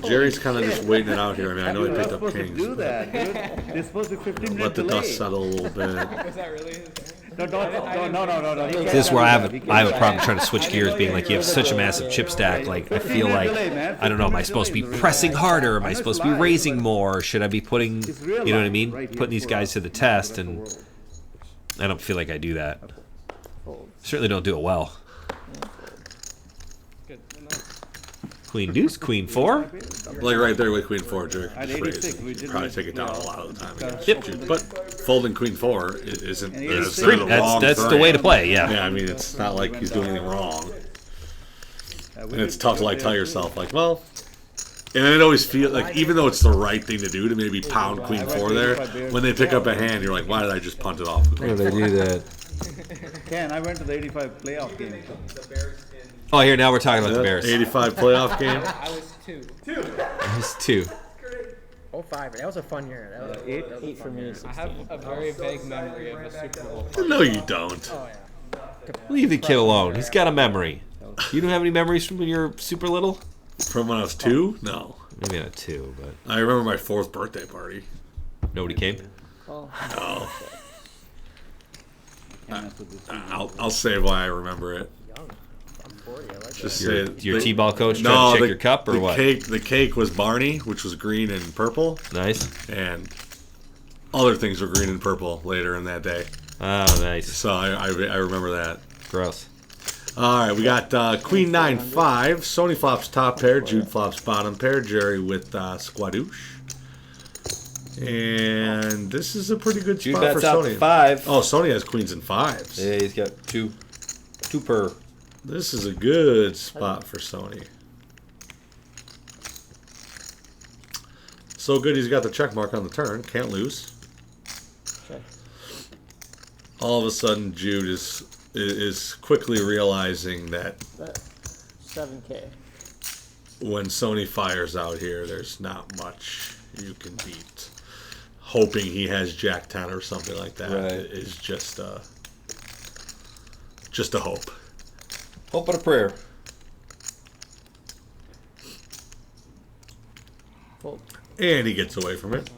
Jerry's kind of just waiting it out here. I mean, I know he You're not picked up supposed to kings. do that, dude. They're supposed to be 15 Let minutes the delay. dust settle a little bit. Was that really his No. He can't This is where do I that. have He a, can't I have do a that. problem trying to switch gears, being like, you have such a massive chip stack. Like, I feel like, I don't know, am I supposed to be pressing harder? Am I supposed to be raising more? Should I be putting, you know what I mean? Putting these guys to the test, and I don't feel like I do that. Fold. Certainly don't do it well. good. Queen deuce, queen four. Like right there with queen four, Jerry. At Just 86, raising. we You did probably raise take it down a well. lot of the time. against Yep. Jude. But folding queen four isn't. And That's, 86. the wrong That's the thing. way to play, yeah. Yeah, I mean, it's not like he's doing anything wrong. And it's tough to like tell yourself, like, well, and then it always feels like, even though it's the right thing to do to maybe pound queen four there, when they pick up a hand, you're like, why did I just punt it off? Why do they do that? Ken, I went to the 85 playoff game. Oh, here, now we're talking about the Bears. 85 playoff game. I was 2. It was 2. 05. That was a fun year. That was, Eight. that was a 8 for fun me. year. 16. I have a very vague memory of a Super Bowl. No, you don't. Oh, yeah. Leave the kid alone. He's got a memory. You don't have any memories from when you were super little? From when I was 2? No. Maybe not 2, but I remember my 4th birthday party. nobody came. Oh, No. Can't mess with this. I'll say why I remember it. Young. I'm 40. I like Just that. say Your T-ball coach No, trying to check the, your cup or the what? The cake was Barney, which was green and purple, Nice. and other things were green and purple later in that day. Oh, nice. So I remember that. Gross. All right, we got Queen 9-5. Soni flops top pair. Jude flops bottom pair. Jerry with Squadouche. And this is a pretty good Jude spot for bets out Soni. to 5. Oh, Soni has queens and 5s. Yeah, he's got two per. This is a good spot for Soni. So good he's got the check mark on the turn. Can't lose. check. All of a sudden, Jude is quickly realizing that That 7K. when Soni fires out here, there's not much you can beat. Hoping he has Jack 10 or something like that Right. is just a hope. Hope and a prayer. Fold. And he gets away from it.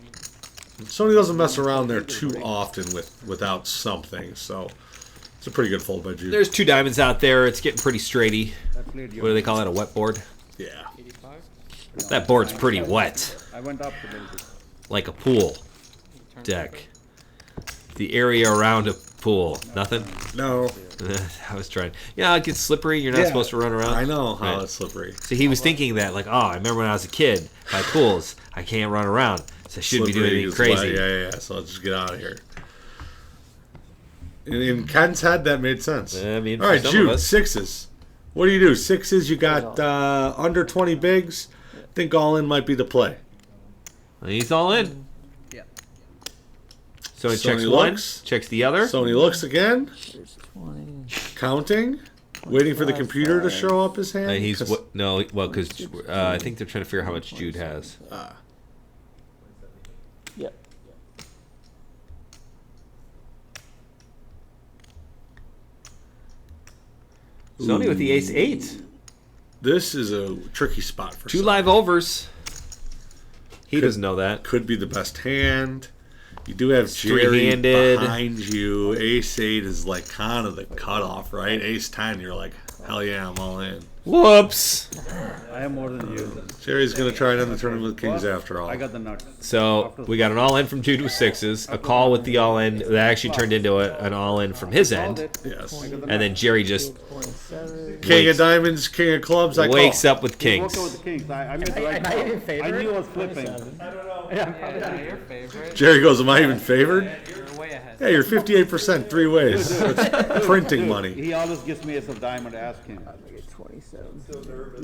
Soni doesn't mess around there too often without something, so it's a pretty good fold by Jude. There's 2 diamonds out there. It's getting pretty straighty. I played What do they call that? A wet board? Yeah. 85? That board's pretty wet. I went up a little bit. Like a pool deck. The area around a pool. Nothing? No. I was trying. Yeah, it gets slippery. You're not Yeah, supposed to run around. I know how Right. it's slippery. So he was thinking that, like, oh, I remember when I was a kid by pools, I can't run around, so I shouldn't be doing Slippery anything is crazy. why- yeah. So let's just get out of here. In Ken's head, that made sense. I mean, all for right, some Jude, of us. 6s. What do you do? 6s, you got under 20 bigs. I think all in might be the play. He's all in. Yeah. So he Soni checks one, looks. checks the other. Soni looks again, There's 20. counting, waiting for the computer to show up his hand. He's 'cause- what? No, well, because I think they're trying to figure out how much Jude has. Yep. Soni with the ace-8. This is a tricky spot for 2 Soni. live overs. He Could- doesn't know that. Could be the best hand. You do have It's Jerry three-handed. behind you. Ace-8 is like kind of the cutoff, right? Ace-10, you're like, hell yeah, I'm all in. Whoops. I am more than you. Jerry's going to try and end the tournament with kings after all. I got the nuts. So we got an all-in from Jude with 6s, a call with the all-in that actually turned into an all-in from his end, Yes. and then Jerry just 8.7. King of diamonds, king of clubs, I wakes call. up with Walk kings. over the kings. I made the Am right I call. even favored? I knew I was flipping. 27. Yeah, your favorite. Jerry goes, am I even favored? You're way ahead. Yeah, you're 58% 3 ways. That's printing money. He always gives me ace of diamond. Ask him. I get 27.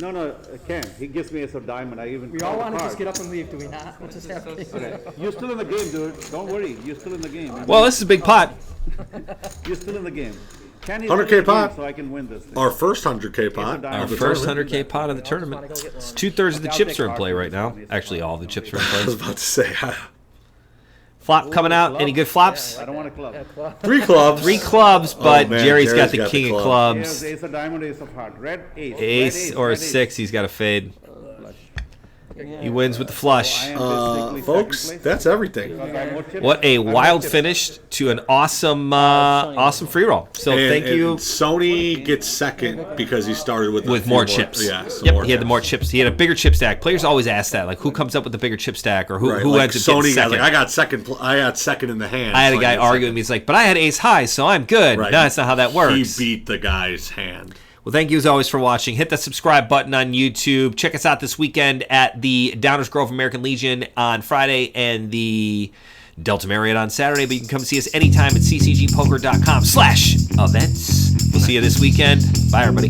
No, Ken. He gives me ace of diamond. I even. We all want to just get up and leave, do we not? What's just happening? You're still in the game, dude. Don't worry. You're still in the game. Well, this is a big pot. You're still in the game. Ken is 100K still in the game, pot. so I can win this thing. Our first 100K pot. Our of the First tournament. 100K pot of the tournament. It's 2/3 of the chips are in play right now. Actually, all the chips are in I was play. about to say, Flop coming out. Any good flops? I don't want a club. 3 clubs. 3 clubs, but man, Jerry's got Jerry's the got the king of club. Here's clubs. ace of diamond, ace of heart. Red ace. Ace or a 6, he's got a fade. He wins with the flush. I am basically Folks, second place. that's everything. Because I have more chips. What a I have more wild chips. finish to an awesome free roll. So thank you. And Sony gets second because he started with a With few more chips. Yeah, some Yep, more he had the chips. more chips. He had a bigger chip stack. Players always ask that, like, who comes up with the bigger chip stack, or who Right, like ends up getting Sony got second. like, I got second. I got second in the hand. I had a so guy get arguing with me. He's like, but I had ace high, so I'm good. Right. No, that's not how that works. He beat the guy's hand. Well, thank you as always for watching. Hit that subscribe button on YouTube. Check us out this weekend at the Downers Grove American Legion on Friday and the Delta Marriott on Saturday. But you can come see us anytime at ccgpoker.com/events. We'll see you this weekend. Bye, everybody.